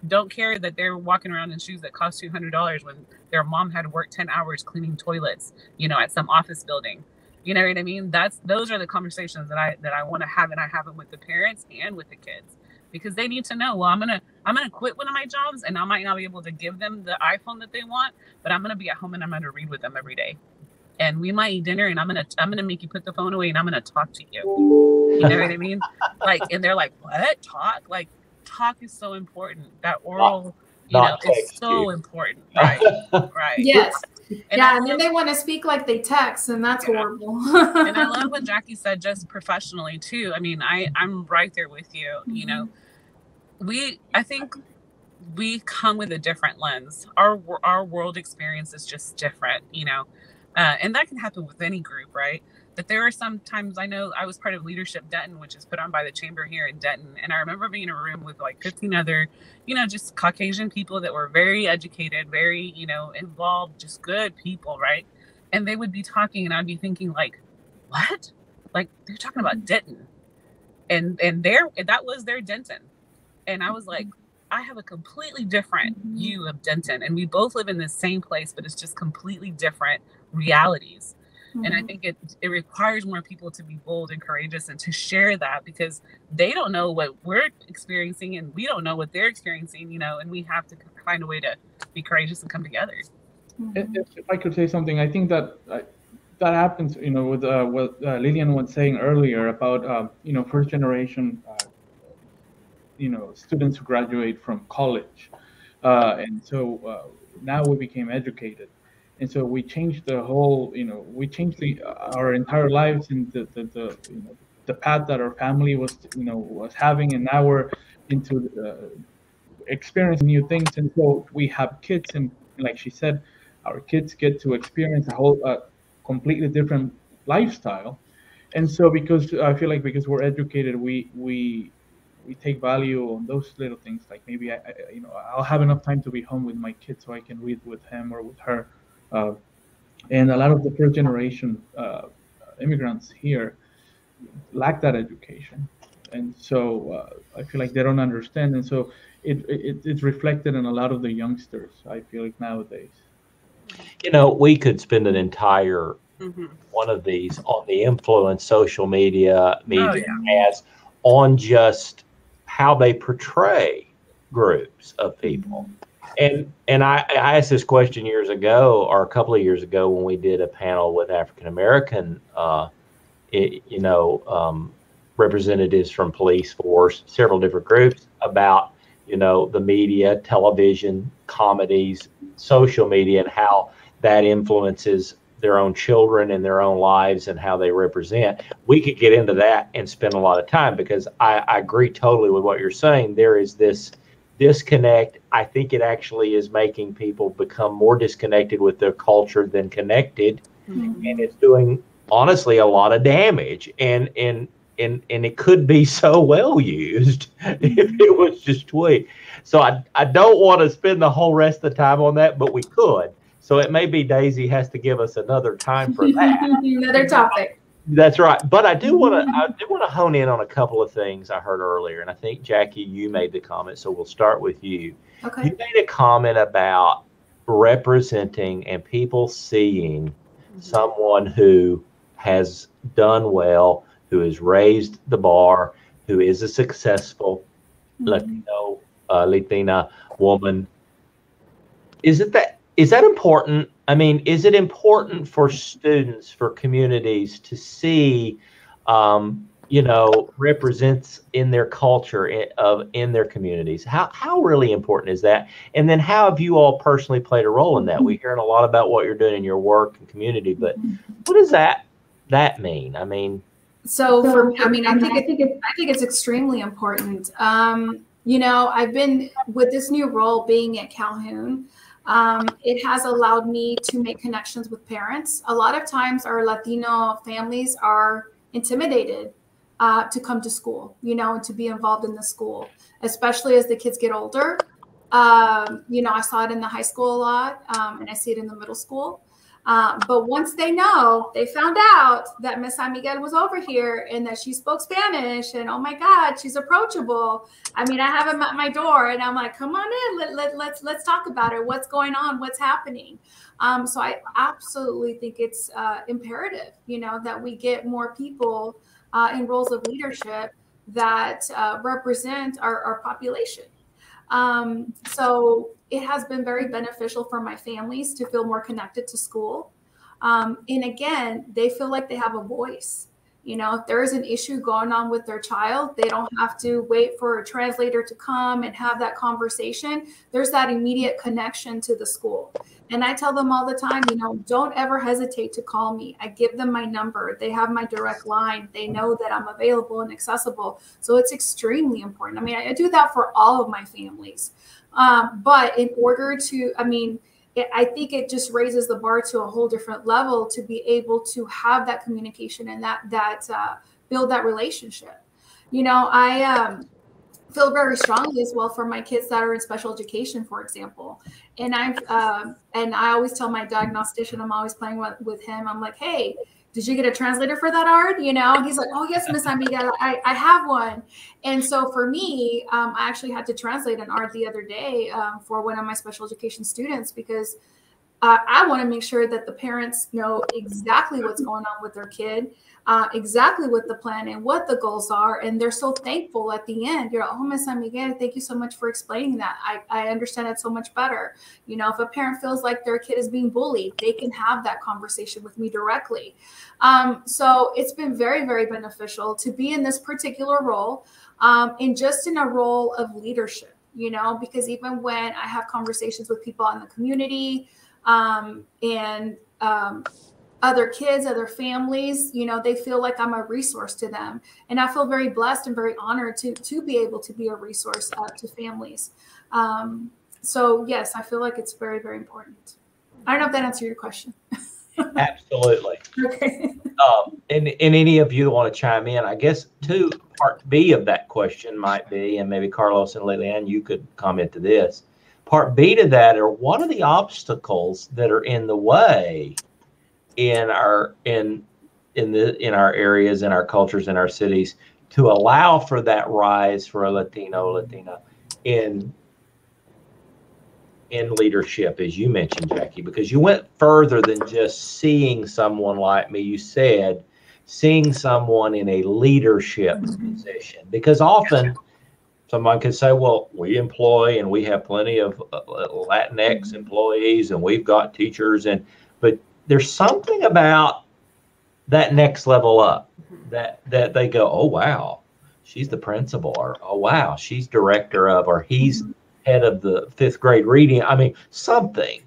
don't care that they're walking around in shoes that cost $200 when their mom had to work 10 hours cleaning toilets, you know, at some office building. You know what I mean? Those are the conversations that I want to have, and I have them with the parents and with the kids, because they need to know, well, I'm gonna quit one of my jobs, and I might not be able to give them the iPhone that they want, but I'm gonna be at home and I'm gonna read with them every day, and we might eat dinner, and I'm gonna make you put the phone away, and I'm gonna talk to you. You know what I mean? Like, and they're like, what? Talk? Like, talk is so important. That oral, you know, is so important. Right. Right. Yes. And then they want to speak like they text, and that's horrible. And I love what Jackie said, just professionally too. I mean, I'm right there with you. You know, I think we come with a different lens. Our world experience is just different, you know, and that can happen with any group, right? But there are sometimes, I know I was part of Leadership Denton, which is put on by the chamber here in Denton. And I remember being in a room with like 15 other, you know, just Caucasian people that were very educated, very, you know, involved, just good people, right? And they would be talking, and I'd be thinking like, what? Like, they're talking about Denton. And that was their Denton. And I was like, I have a completely different view of Denton. And we both live in the same place, but it's just completely different realities. And I think it requires more people to be bold and courageous and to share that, because they don't know what we're experiencing and we don't know what they're experiencing, you know, and we have to find a way to be courageous and come together. If I could say something, I think that happens, you know, with what Lillian was saying earlier about, you know, first generation, you know, students who graduate from college. And so now we became educated. And so we changed the whole, you know, our entire lives and the path that our family was having, and now we're into experiencing new things. And so we have kids, and like she said, our kids get to experience a whole completely different lifestyle. And so because because we're educated, we take value on those little things, like maybe I'll have enough time to be home with my kids so I can read with him or with her. And a lot of the first generation immigrants here lack that education, and so I feel like they don't understand, and so it's reflected in a lot of the youngsters, I feel like, nowadays. You know, we could spend an entire one of these on the influence social media has on just how they portray groups of people. And I asked this question years ago, or a couple of years ago, when we did a panel with African American, representatives from police force, several different groups, about, you know, the media, television, comedies, social media, and how that influences their own children and their own lives and how they represent. We could get into that and spend a lot of time, because I agree totally with what you're saying. There is this disconnect. I think it actually is making people become more disconnected with their culture than connected, and it's doing, honestly, a lot of damage. And it could be so well used if it was just tweaked. So I don't want to spend the whole rest of the time on that, but we could. So it may be Daisy has to give us another time for that. Another topic. That's right. But I do want to hone in on a couple of things I heard earlier. And I think, Jackie, you made the comment, so we'll start with you. Okay. You made a comment about representing and people seeing someone who has done well, who has raised the bar, who is a successful Latino, Latina woman. Is that important? I mean, is it important for students, for communities to see, represents in their culture in their communities? How really important is that? And then how have you all personally played a role in that? We're hearing a lot about what you're doing in your work and community, but what does that mean? I mean, I think it's extremely important. I've been with this new role being at Calhoun. It has allowed me to make connections with parents. A lot of times our Latino families are intimidated to come to school, and to be involved in the school, especially as the kids get older. I saw it in the high school a lot, and I see it in the middle school. But once they found out that Miss San Miguel was over here and that she spoke Spanish, and oh my God, she's approachable. I mean, I have them at my door, and I'm like, come on in, let's talk about it. What's going on? What's happening? So I absolutely think it's imperative, that we get more people in roles of leadership that represent our population. So it has been very beneficial for my families to feel more connected to school. And again, they feel like they have a voice. If there is an issue going on with their child, they don't have to wait for a translator to come and have that conversation. There's that immediate connection to the school. And I tell them all the time, don't ever hesitate to call me. I give them my number. They have my direct line. They know that I'm available and accessible. So it's extremely important. I mean, I do that for all of my families. But in order to, I think it just raises the bar to a whole different level to be able to have that communication and that build that relationship. I feel very strongly as well for my kids that are in special education, for example. And I always tell my diagnostician, I'm always playing with him. I'm like, hey, did you get a translator for that art? And he's like, oh yes, Miss Amiga, I have one. And so for me, I actually had to translate an art the other day for one of my special education students, because I want to make sure that the parents know exactly what's going on with their kid, exactly what the plan and what the goals are. And they're so thankful at the end. You're like, oh, Miss San Miguel, thank you so much for explaining that. I understand it so much better. If a parent feels like their kid is being bullied, they can have that conversation with me directly. So it's been very, very beneficial to be in this particular role, and just in a role of leadership, because even when I have conversations with people in the community, and other kids, other families, they feel like I'm a resource to them. And I feel very blessed and very honored to be able to be a resource to families. So yes, I feel like it's very, very important. I don't know if that answered your question. Absolutely. Okay. And any of you that want to chime in, I guess part B of that question might be, and maybe Carlos and Lilian, you could comment to this. Part B to that are, what are the obstacles that are in the way in our areas, in our cultures, in our cities, to allow for that rise for a Latina in leadership, as you mentioned, Jackie, because you went further than just seeing someone like me. You said seeing someone in a leadership position, because often someone could say, well, we employ and we have plenty of Latinx employees and we've got teachers, but there's something about that next level up that they go, oh, wow, she's the principal, or oh, wow, she's director of, or he's head of the 5th grade reading. I mean, something.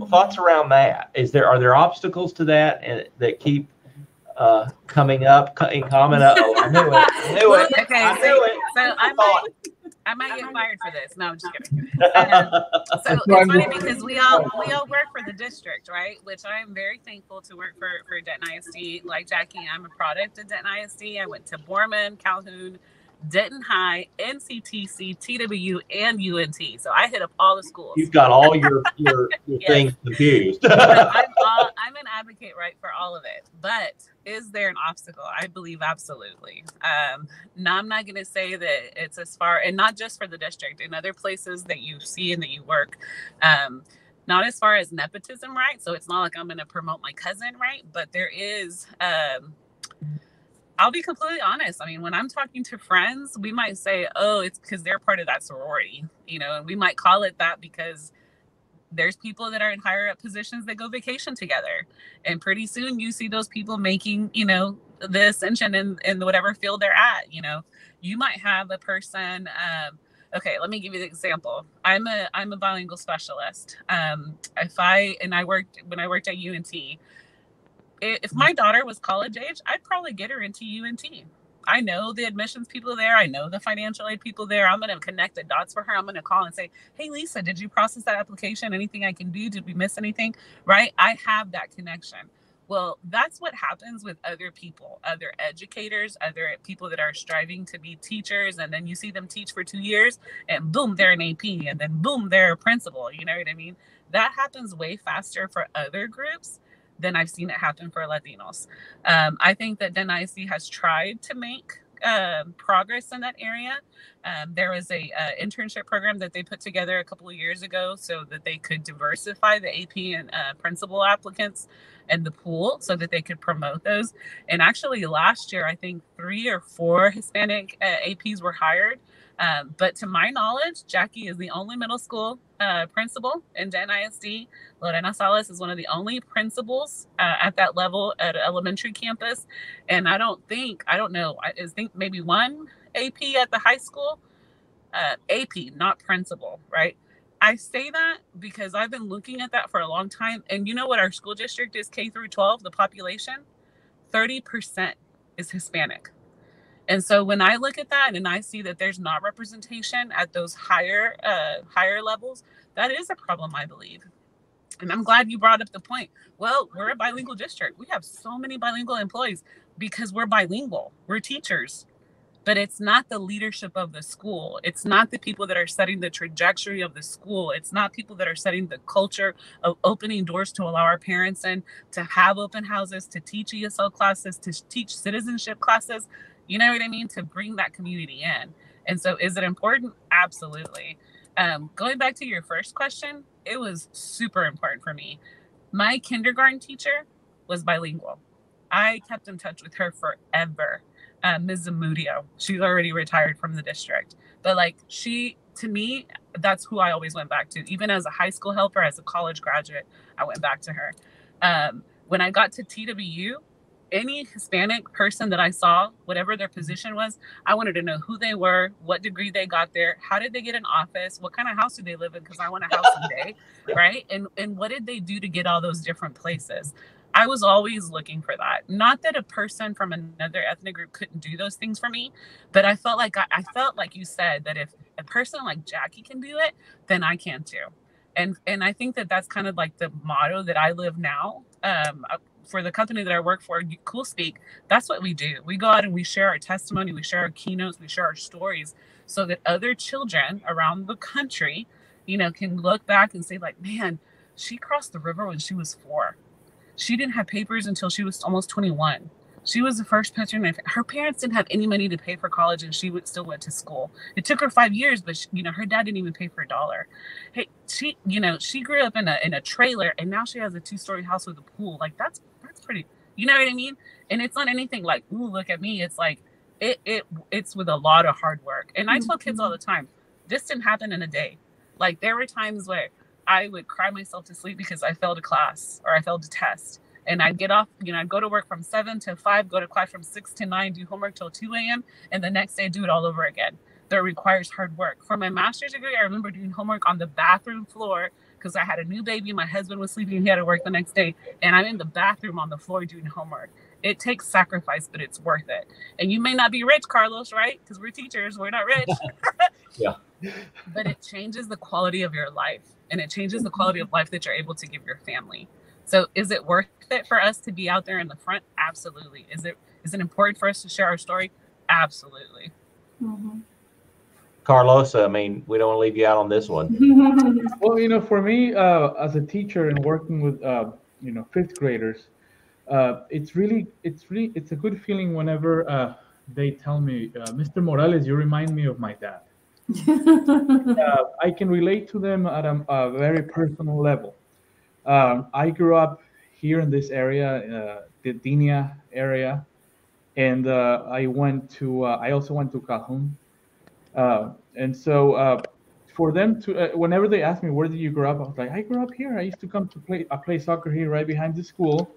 Thoughts around that? Are there obstacles to that and that keep coming up in comment? Oh, I knew it. Okay, I knew it. So I might get fired for this. No, I'm just kidding. So it's funny because we all work for the district, right? Which I am very thankful to work for Denton ISD. Like Jackie, I'm a product of Denton ISD. I went to Borman, Calhoun, Denton High, NCTC, TWU, and UNT. So I hit up all the schools. You've got all your Yes. things confused. So I'm an advocate, right, for all of it. But is there an obstacle? I believe absolutely. Now, I'm not going to say that it's as far, and not just for the district, in other places that you see and that you work. Not as far as nepotism, right? So it's not like I'm going to promote my cousin, right? But there is, I'll be completely honest. I mean, when I'm talking to friends, we might say, oh, it's because they're part of that sorority, you know, and we might call it that because there's people that are in higher up positions that go vacation together. And pretty soon you see those people making, you know, the ascension in whatever field they're at. You know, you might have a person, okay, let me give you the example. I'm a bilingual specialist. When I worked at UNT, if my daughter was college age, I'd probably get her into UNT. I know the admissions people there. I know the financial aid people there. I'm going to connect the dots for her. I'm going to call and say, hey, Lisa, did you process that application? Anything I can do? Did we miss anything? Right? I have that connection. Well, that's what happens with other people, other educators, other people that are striving to be teachers. And then you see them teach for 2 years and boom, they're an AP. And then boom, they're a principal. You know what I mean? That happens way faster for other groups than I've seen it happen for Latinos. I think that Denton ISD has tried to make progress in that area. There was a internship program that they put together a couple of years ago so that they could diversify the AP and principal applicants and the pool so that they could promote those. And actually last year, I think 3 or 4 Hispanic APs were hired. But to my knowledge, Jackie is the only middle school principal in Denton ISD. Lorena Salas is one of the only principals at that level at an elementary campus. And I think maybe 1 AP at the high school, AP, not principal, right? I say that because I've been looking at that for a long time. And you know what our school district is, K through 12, the population, 30% is Hispanic. And so when I look at that and I see that there's not representation at those higher levels, that is a problem, I believe. And I'm glad you brought up the point. Well, we're a bilingual district. We have so many bilingual employees because we're bilingual. We're teachers. But it's not the leadership of the school. It's not the people that are setting the trajectory of the school. It's not people that are setting the culture of opening doors to allow our parents in, to have open houses, to teach ESL classes, to teach citizenship classes. You know what I mean? To bring that community in. And so is it important? Absolutely. Going back to your first question, it was super important for me. My kindergarten teacher was bilingual. I kept in touch with her forever. Ms. Zamudio. She's already retired from the district. But to me, that's who I always went back to. Even as a high school helper, as a college graduate, I went back to her. When I got to TWU, any Hispanic person that I saw, whatever their position was, I wanted to know who they were, what degree they got there, how did they get an office, what kind of house do they live in, because I want a house someday, right? And what did they do to get all those different places? I was always looking for that. Not that a person from another ethnic group couldn't do those things for me, but I felt like you said that if a person like Jackie can do it, then I can too. And I think that that's kind of like the motto that I live now. For the company that I work for, Cool Speak, that's what we do. We go out and we share our testimony, we share our keynotes, we share our stories so that other children around the country, can look back and say like, man, she crossed the river when she was 4. She didn't have papers until she was almost 21. She was the first person. Her parents didn't have any money to pay for college, and she still went to school. It took her 5 years, but her dad didn't even pay for $1. Hey, she grew up in a trailer, and now she has a 2-story house with a pool. Like that's pretty. You know what I mean? And it's not anything like, ooh, look at me. It's like it's with a lot of hard work. And I tell kids all the time, this didn't happen in a day. Like there were times where I would cry myself to sleep because I failed a class or I failed a test. And I'd get off, I'd go to work from 7 to 5, go to class from 6 to 9, do homework till 2 a.m. And the next day do it all over again. That requires hard work. For my master's degree, I remember doing homework on the bathroom floor because I had a new baby. My husband was sleeping. He had to work the next day. And I'm in the bathroom on the floor doing homework. It takes sacrifice, but it's worth it. And you may not be rich, Carlos, right? Because we're teachers. We're not rich. Yeah. But it changes the quality of your life. And it changes the quality of life that you're able to give your family. So is it worth it for us to be out there in the front? Absolutely. Is it important for us to share our story? Absolutely. Carlos, I mean, we don't want to leave you out on this one. Well, you know, for me, as a teacher and working with, you know, fifth graders, it's a good feeling whenever they tell me, Mr. Morales, you remind me of my dad. I can relate to them at a very personal level. I grew up here in this area, the Dinia area, and I also went to Cajon. And so for them to, whenever they ask me, where did you grow up? I was like, I grew up here. I used to come to play soccer here right behind the school,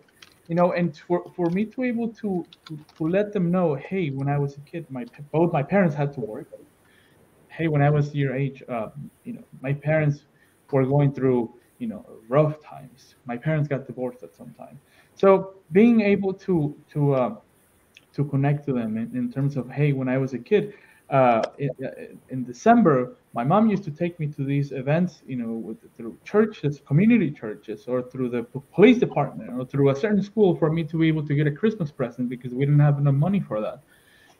you know, and for me to able to let them know, hey, when I was a kid, both my parents had to work. Hey, when I was your age, you know, my parents were going through, you know, rough times. My parents got divorced at some time. So being able to connect to them in terms of, hey, when I was a kid, in December, my mom used to take me to these events, you know, through churches, community churches, or through the police department, or through a certain school for me to be able to get a Christmas present because we didn't have enough money for that,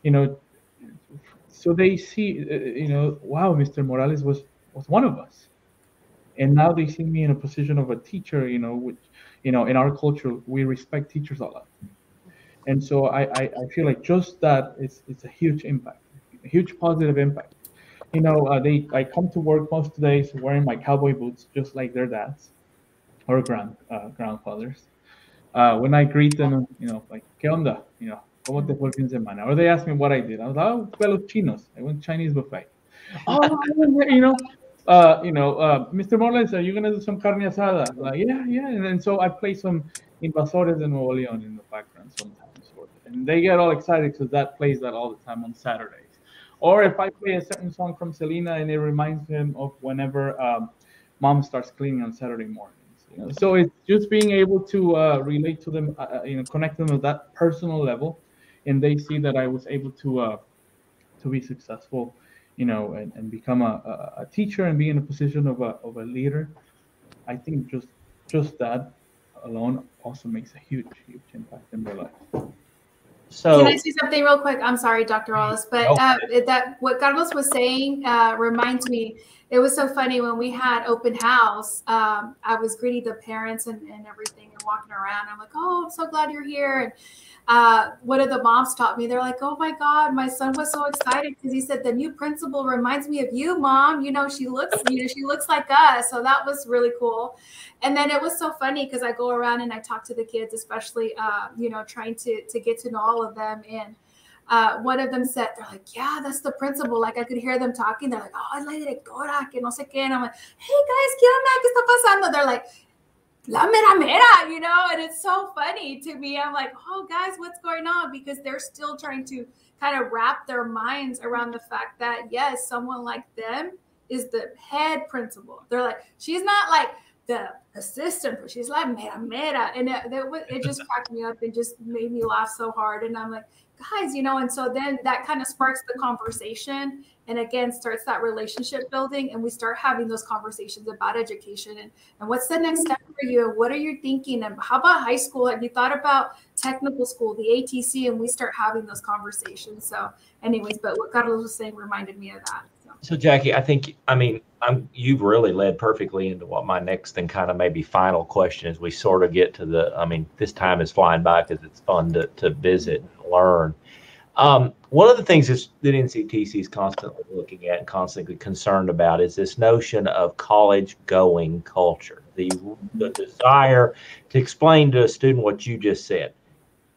you know. So they see, you know, wow, Mr. Morales was one of us, and now they see me in a position of a teacher, you know, which, you know, in our culture we respect teachers a lot, and so I feel like just that it's a huge impact. A huge positive impact. You know, I come to work most days wearing my cowboy boots, just like their dads or grandfathers. When I greet them, you know, like, ¿qué onda? You know, ¿cómo te fue el fin de semana? Or they ask me what I did. I was like, oh, fue los chinos. I went Chinese buffet. Oh, you know, Mr. Morales, are you gonna do some carne asada? Like, yeah. And so I play some Invasores de Nuevo León in the background sometimes, and they get all excited because that plays that all the time on Saturdays. Or if I play a certain song from Selena and it reminds them of whenever mom starts cleaning on Saturday mornings. You know? So it's just being able to relate to them, you know, connect them at that personal level, and they see that I was able to be successful, you know, and become a teacher and be in a position of a leader. I think just that alone also makes a huge impact in their life. So, can I say something real quick? I'm sorry, Dr. Wallace, but that what Carlos was saying reminds me. It was so funny when we had open house. I was greeting the parents and everything and walking around. I'm like, oh, I'm so glad you're here. And one of the moms taught me. They're like, oh my God, my son was so excited because he said the new principal reminds me of you, Mom. You know, she looks like us. So that was really cool. And then it was so funny because I go around and I talk to the kids, especially, you know, trying to get to know all of them. And one of them said, they're like, yeah, that's the principal. Like I could hear them talking. They're like, oh, es la directora, que no sé qué. And I'm like, hey guys, ¿qué onda? ¿Qué está pasando? They're like, la mera mera, you know, and it's so funny to me. I'm like, oh guys, what's going on? Because they're still trying to kind of wrap their minds around the fact that, yes, someone like them is the head principal. They're like, she's not like the assistant, but she's like mera mera. And it just cracked me up and just made me laugh so hard. And I'm like, guys, you know, and so then that kind of sparks the conversation and again starts that relationship building, and we start having those conversations about education and what's the next step for you, and what are you thinking, and how about high school, have you thought about technical school, the ATC, and we start having those conversations. So anyways, but what Carlos was saying reminded me of that. So Jackie, you've really led perfectly into what my next and kind of maybe final question is. We sort of get to this time is flying by because it's fun to visit and learn. One of the things that NCTC is constantly looking at and constantly concerned about is this notion of college-going culture, the desire to explain to a student what you just said.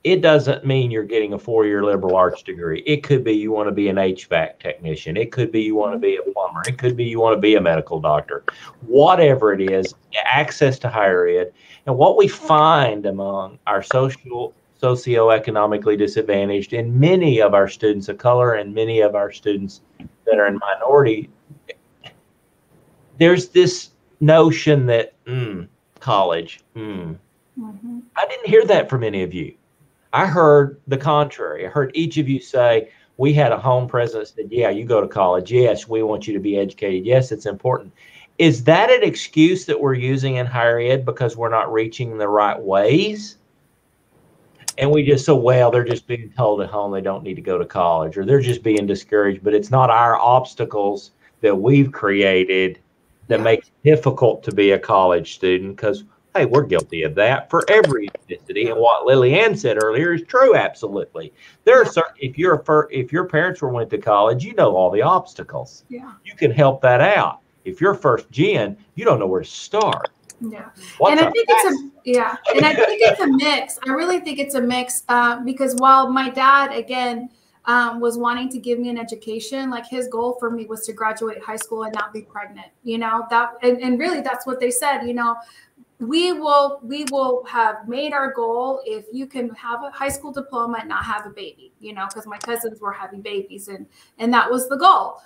It doesn't mean you're getting a 4-year liberal arts degree. It could be you want to be an HVAC technician. It could be you want to be a plumber. It could be you want to be a medical doctor. Whatever it is, access to higher ed. And what we find among our socioeconomically disadvantaged, and many of our students of color and many of our students that are in minority, there's this notion that college. I didn't hear that from any of you. I heard the contrary. I heard each of you say, we had a home president that said, yeah, you go to college. Yes, we want you to be educated. Yes, it's important. Is that an excuse that we're using in higher ed because we're not reaching the right ways? And we just well, they're just being told at home they don't need to go to college, or they're just being discouraged. But it's not our obstacles that we've created that make it difficult to be a college student, because, hey, we're guilty of that for every ethnicity. And what Lily Ann said earlier is true, absolutely. There are certain, if your parents went to college, you know all the obstacles. Yeah. You can help that out. If you're first gen, you don't know where to start. Yeah. And I think it's a mix. I really think it's a mix because while my dad, again, was wanting to give me an education, like his goal for me was to graduate high school and not be pregnant, you know, and really that's what they said, you know, we will have made our goal if you can have a high school diploma and not have a baby, you know, because my cousins were having babies and that was the goal.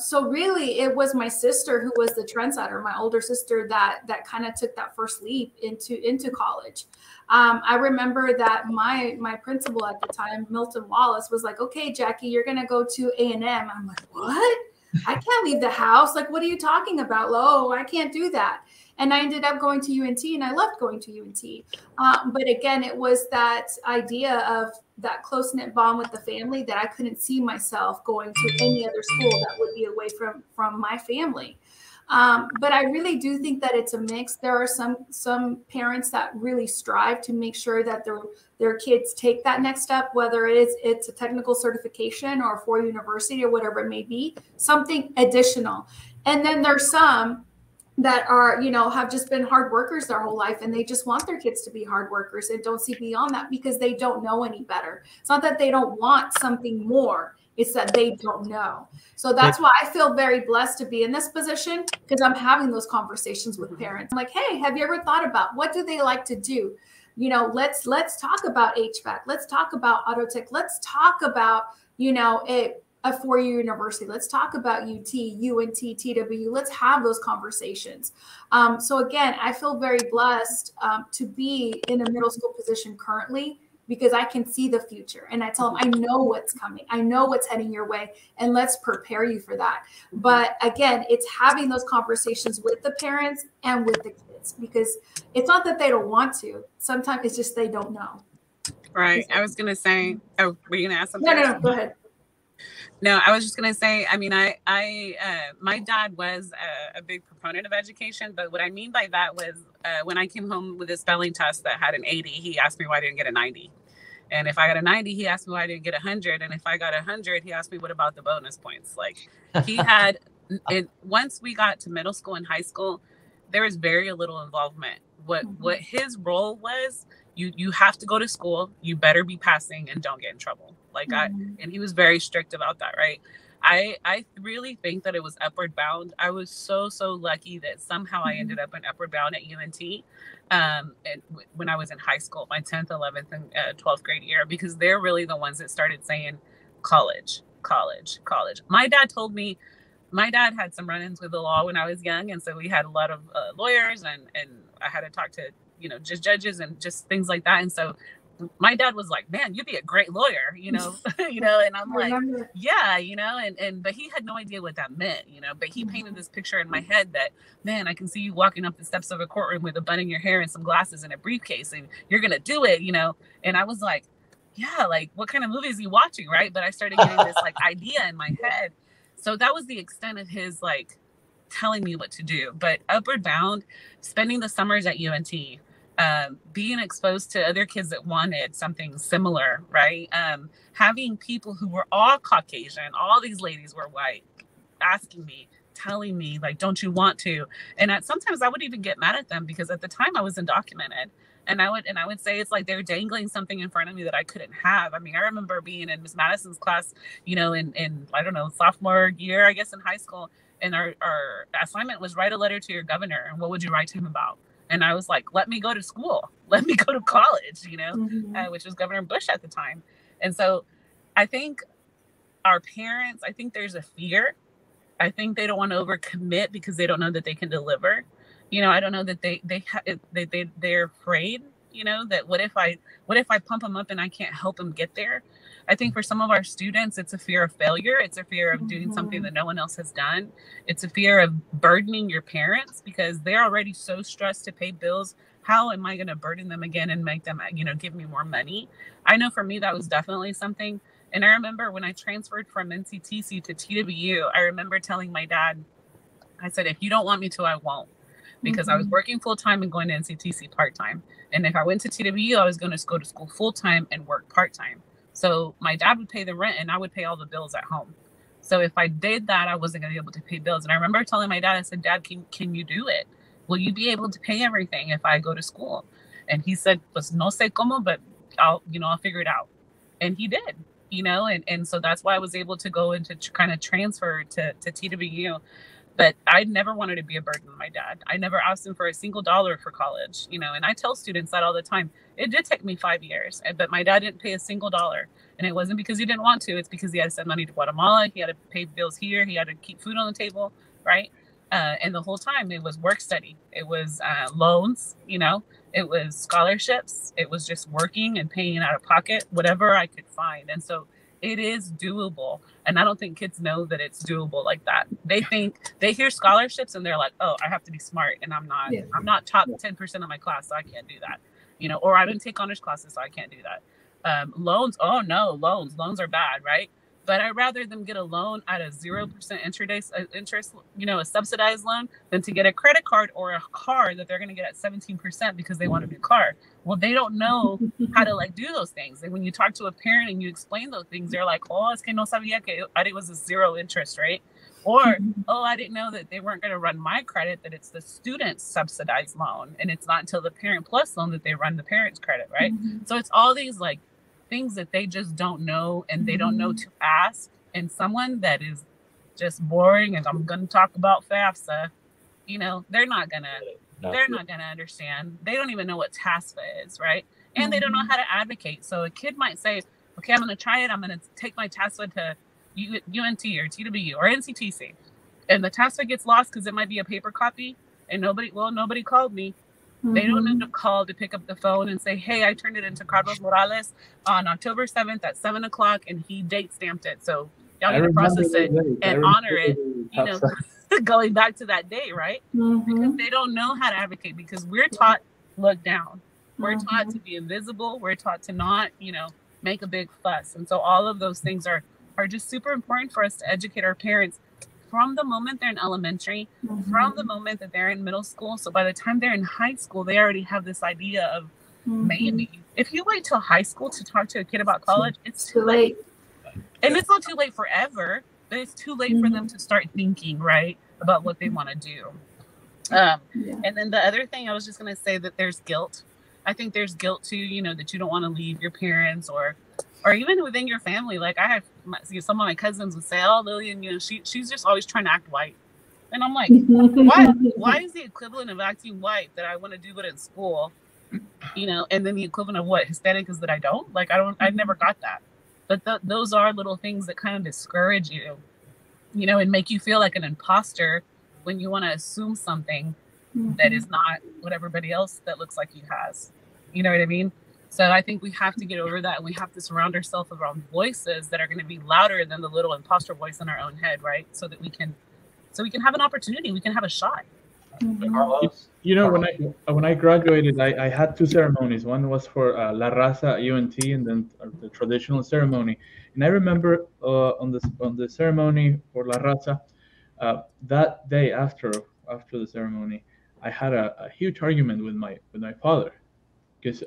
So really it was my sister who was the trendsetter, my older sister that kind of took that first leap into college. I remember that my principal at the time, Milton Wallace, was like, okay, Jackie, you're going to go to A&M. I'm like, what? I can't leave the house. Like, what are you talking about? Oh, I can't do that. And I ended up going to UNT, and I loved going to UNT. But again, it was that idea of that close-knit bond with the family that I couldn't see myself going to any other school that would be away from my family. But I really do think that it's a mix. There are some parents that really strive to make sure that their kids take that next step, whether it's a technical certification or a 4-year university or whatever it may be, something additional. And then there's some that are, you know, have just been hard workers their whole life, and they just want their kids to be hard workers and don't see beyond that because they don't know any better. It's not that they don't want something more. It's that they don't know. So that's why I feel very blessed to be in this position, because I'm having those conversations with parents. I'm like, hey, have you ever thought about what do they like to do? You know, let's talk about HVAC. Let's talk about auto tech. Let's talk about, you know, a 4-year university. Let's talk about UT, UNT, TW. Let's have those conversations. So again, I feel very blessed to be in a middle school position currently, because I can see the future and I tell them, I know what's coming. I know what's heading your way, and let's prepare you for that. But again, it's having those conversations with the parents and with the kids, because it's not that they don't want to. Sometimes it's just they don't know. Right. I was going to say, oh, were you going to ask something? No, go ahead. No, I was just going to say, I mean, my dad was a big proponent of education, but what I mean by that was when I came home with a spelling test that had an 80, he asked me why I didn't get a 90. And if I got a 90, he asked me why I didn't get 100. And if I got 100, he asked me, what about the bonus points? Like, he had, once we got to middle school and high school, there was very little involvement. What his role was, you have to go to school, you better be passing and don't get in trouble. Like and he was very strict about that, right? I really think that it was upward bound. I was so lucky that somehow I ended up in upward bound at UNT and when I was in high school, my 10th, 11th, and 12th grade year, because they're really the ones that started saying college. My dad told me, my dad had some run-ins with the law when I was young, and so we had a lot of lawyers, and I had to talk to, you know, just judges and just things like that. And so my dad was like, man, you'd be a great lawyer, you know, and I'm like, yeah, you know, but he had no idea what that meant, you know, but he painted this picture in my head that, man, I can see you walking up the steps of a courtroom with a bun in your hair and some glasses and a briefcase, and you're going to do it, you know? And I was like, yeah, like, what kind of movie is he watching? Right. But I started getting this like idea in my head. So that was the extent of his like telling me what to do. But upward bound, spending the summers at UNT, being exposed to other kids that wanted something similar, right? Having people who were all Caucasian, all these ladies were white, asking me, telling me, like, don't you want to? And sometimes I would even get mad at them because at the time I was undocumented. And I would say it's like they're dangling something in front of me that I couldn't have. I mean, I remember being in Miss Madison's class, you know, in I don't know, sophomore year, I guess, in high school. And our assignment was write a letter to your governor. And what would you write to him about? And I was like, let me go to school. Let me go to college, you know, which was Governor Bush at the time. And so I think our parents, I think there's a fear. I think they don't want to overcommit because they don't know that they can deliver. You know, I don't know that they're afraid, you know, that what if I pump them up and I can't help them get there? I think for some of our students, it's a fear of failure. It's a fear of doing something that no one else has done. It's a fear of burdening your parents because they're already so stressed to pay bills how am I going to burden them again and make them, give me more money? I know for me, that was definitely something. And I remember when I transferred from NCTC to TWU, I remember telling my dad, I said, if you don't want me to, I won't. Because I was working full-time and going to NCTC part-time. And if I went to TWU, I was going to go to school full-time and work part-time. So my dad would pay the rent and I would pay all the bills at home. So if I did that, I wasn't going to be able to pay bills. And I remember telling my dad, I said, Dad, can you do it? Will you be able to pay everything if I go to school? And he said, pues no sé cómo, but I'll figure it out. And he did, and so that's why I was able to go into kind of transfer to TWU. But I never wanted to be a burden on my dad. I never asked him for a single dollar for college, and I tell students that all the time. It did take me 5 years, but my dad didn't pay a single dollar. And it wasn't because he didn't want to. It's because he had to send money to Guatemala. He had to pay bills here. He had to keep food on the table, right? And the whole time it was work study. It was loans, it was scholarships. It was just working and paying out of pocket, whatever I could find. And so it is doable. And I don't think kids know that it's doable like that. They hear scholarships and they're like, oh, I have to be smart. And I'm not top 10% of my class, so I can't do that. Or I didn't take honors classes, so I can't do that. Loans, oh no, loans are bad, right? But I'd rather them get a loan at a 0% interest, a subsidized loan, than to get a credit card or a car that they're going to get at 17% because they want a new car. Well, they don't know how to do those things. And when you talk to a parent and you explain those things, they're like, oh, es que no sabía que it was a 0 interest rate. Or, oh, I didn't know that they weren't going to run my credit, that it's the student's subsidized loan. And it's not until the Parent Plus loan that they run the parent's credit, right? So it's all these things that they just don't know, and they don't know to ask. And someone that is just boring, and I'm going to talk about FAFSA, they're not going to understand. They don't even know what TASFA is, right? And they don't know how to advocate. So a kid might say, okay, I'm going to try it. I'm going to take my TASFA to UNT or TWU or NCTC. And the TASFA gets lost because it might be a paper copy, and nobody called me. They don't know to call to pick up the phone and say, hey, I turned it into Carlos Morales on October 7th at 7 o'clock, and he date stamped it. So y'all need to process it and honor it, going back to that day, right? Because they don't know how to advocate, because we're taught look down. We're taught to be invisible. We're taught to not, make a big fuss. And so all of those things are just super important for us to educate our parents from the moment they're in elementary, from the moment that they're in middle school. So by the time they're in high school, they already have this idea of maybe. If you wait till high school to talk to a kid about college, it's too late. And it's not too late forever, but it's too late for them to start thinking, right, about what they want to do. And then the other thing, I was just going to say that there's guilt. I think there's guilt too, that you don't want to leave your parents, or even within your family. I have some of my cousins would say, oh, Lillian, she's just always trying to act white. And I'm like, why is the equivalent of acting white that I want to do it in school, and then the equivalent of what Hispanic is that I don't? I never got that. But those are little things that kind of discourage you, and make you feel like an imposter when you want to assume something that is not what everybody else that looks like you has. You know what I mean? So I think we have to get over that, and we have to surround ourselves around voices that are going to be louder than the little imposter voice in our own head, right? So that we can have an opportunity, we can have a shot. Carlos? When I graduated, I had 2 ceremonies. One was for La Raza UNT, and then the traditional ceremony. And I remember on the ceremony for La Raza, that day after the ceremony, I had a huge argument with my father, because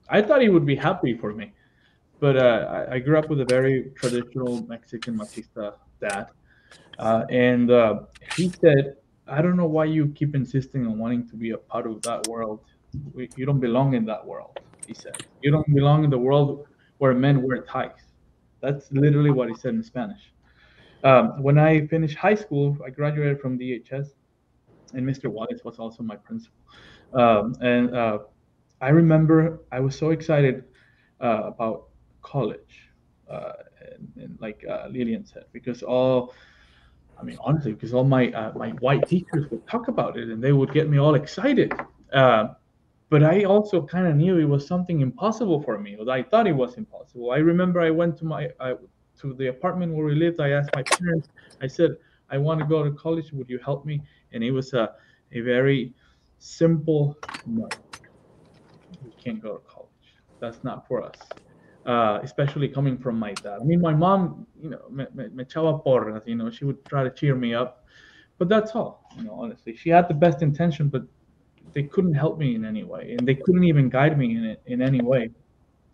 I thought he would be happy for me. But I grew up with a very traditional Mexican machista dad. And he said, I don't know why you keep insisting on wanting to be a part of that world. You don't belong in that world, he said. You don't belong in the world where men wear ties. That's literally what he said in Spanish. When I finished high school, I graduated from DHS, and Mr. Wallace was also my principal. I remember I was so excited about college, and like Lillian said, because honestly, because all my white teachers would talk about it, and they would get me all excited. But I also kind of knew it was something impossible for me. I thought it was impossible. I remember I went to the apartment where we lived. I asked my parents, I said, I want to go to college. Would you help me? And it was a very simple no. we can't go to college. That's not for us. Especially coming from my dad. I mean, my mom, you know, me echaba porras, you know, she would try to cheer me up, but that's all, you know, honestly. She had the best intention, but they couldn't help me in any way, and they couldn't even guide me in it in any way.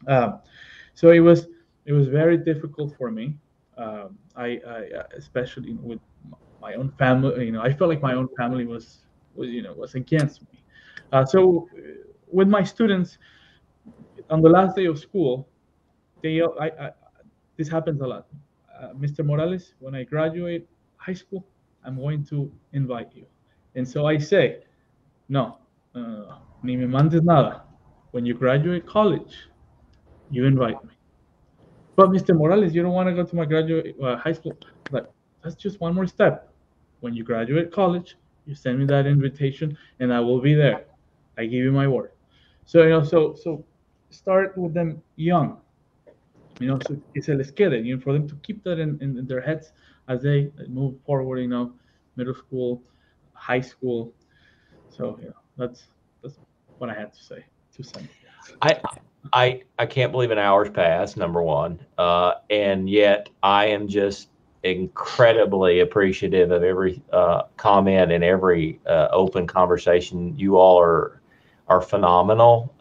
So it was very difficult for me. I especially with my own family, you know, I felt like my own family was against me. So with my students, on the last day of school, this happens a lot. Mr. Morales, when I graduate high school, I'm going to invite you. And so I say, no, ni me mandes nada. When you graduate college, you invite me. But Mr. Morales, you don't want to go to my graduate high school. Like, that's just one more step. When you graduate college, you send me that invitation, and I will be there. I give you my word. So, you know, so start with them young. You know, so que se les quede, you know, for them to keep that in their heads as they move forward, you know, middle school, high school. So, you know, that's what I had to say. 2 cents. I can't believe an hour's passed, number one. And yet I am just incredibly appreciative of every comment and every open conversation. You all are phenomenal.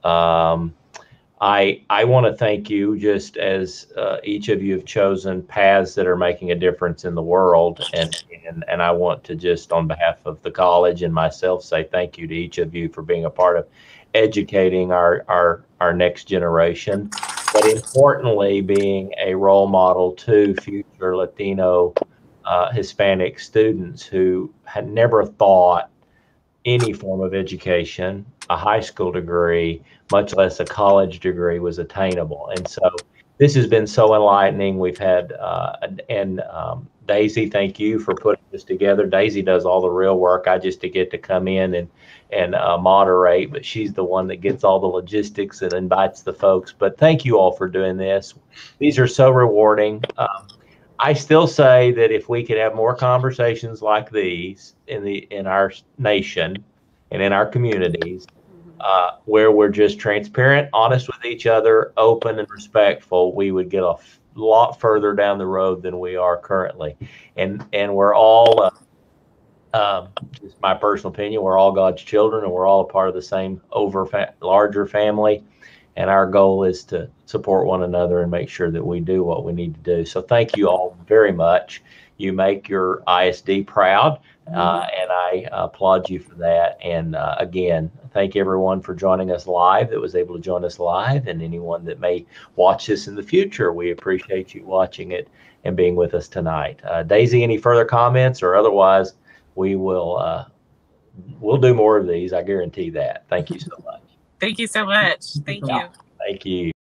I want to thank you, just as each of you have chosen paths that are making a difference in the world. And I want to, just on behalf of the college and myself, say thank you to each of you for being a part of educating our next generation, but importantly, being a role model to future Latino, Hispanic students who had never thought any form of education, a high school degree, much less a college degree, was attainable. And so this has been so enlightening. We've had, Daisy, thank you for putting this together. Daisy does all the real work. I just get to come in and moderate, but she's the one that gets all the logistics and invites the folks. But thank you all for doing this. These are so rewarding. I still say that if we could have more conversations like these in our nation and in our communities, where we're just transparent, honest with each other, open and respectful, we would get a lot further down the road than we are currently. And we're all, just my personal opinion, we're all God's children, and we're all a part of the same larger family. And our goal is to support one another and make sure that we do what we need to do. So thank you all very much. You make your ISD proud, and I applaud you for that. And again, thank everyone for joining us live that was able to join us live, and anyone that may watch this in the future. We appreciate you watching it and being with us tonight. Daisy, any further comments, or otherwise we will we'll do more of these. I guarantee that. Thank you so much. Thank you so much. Thank you. Thank you.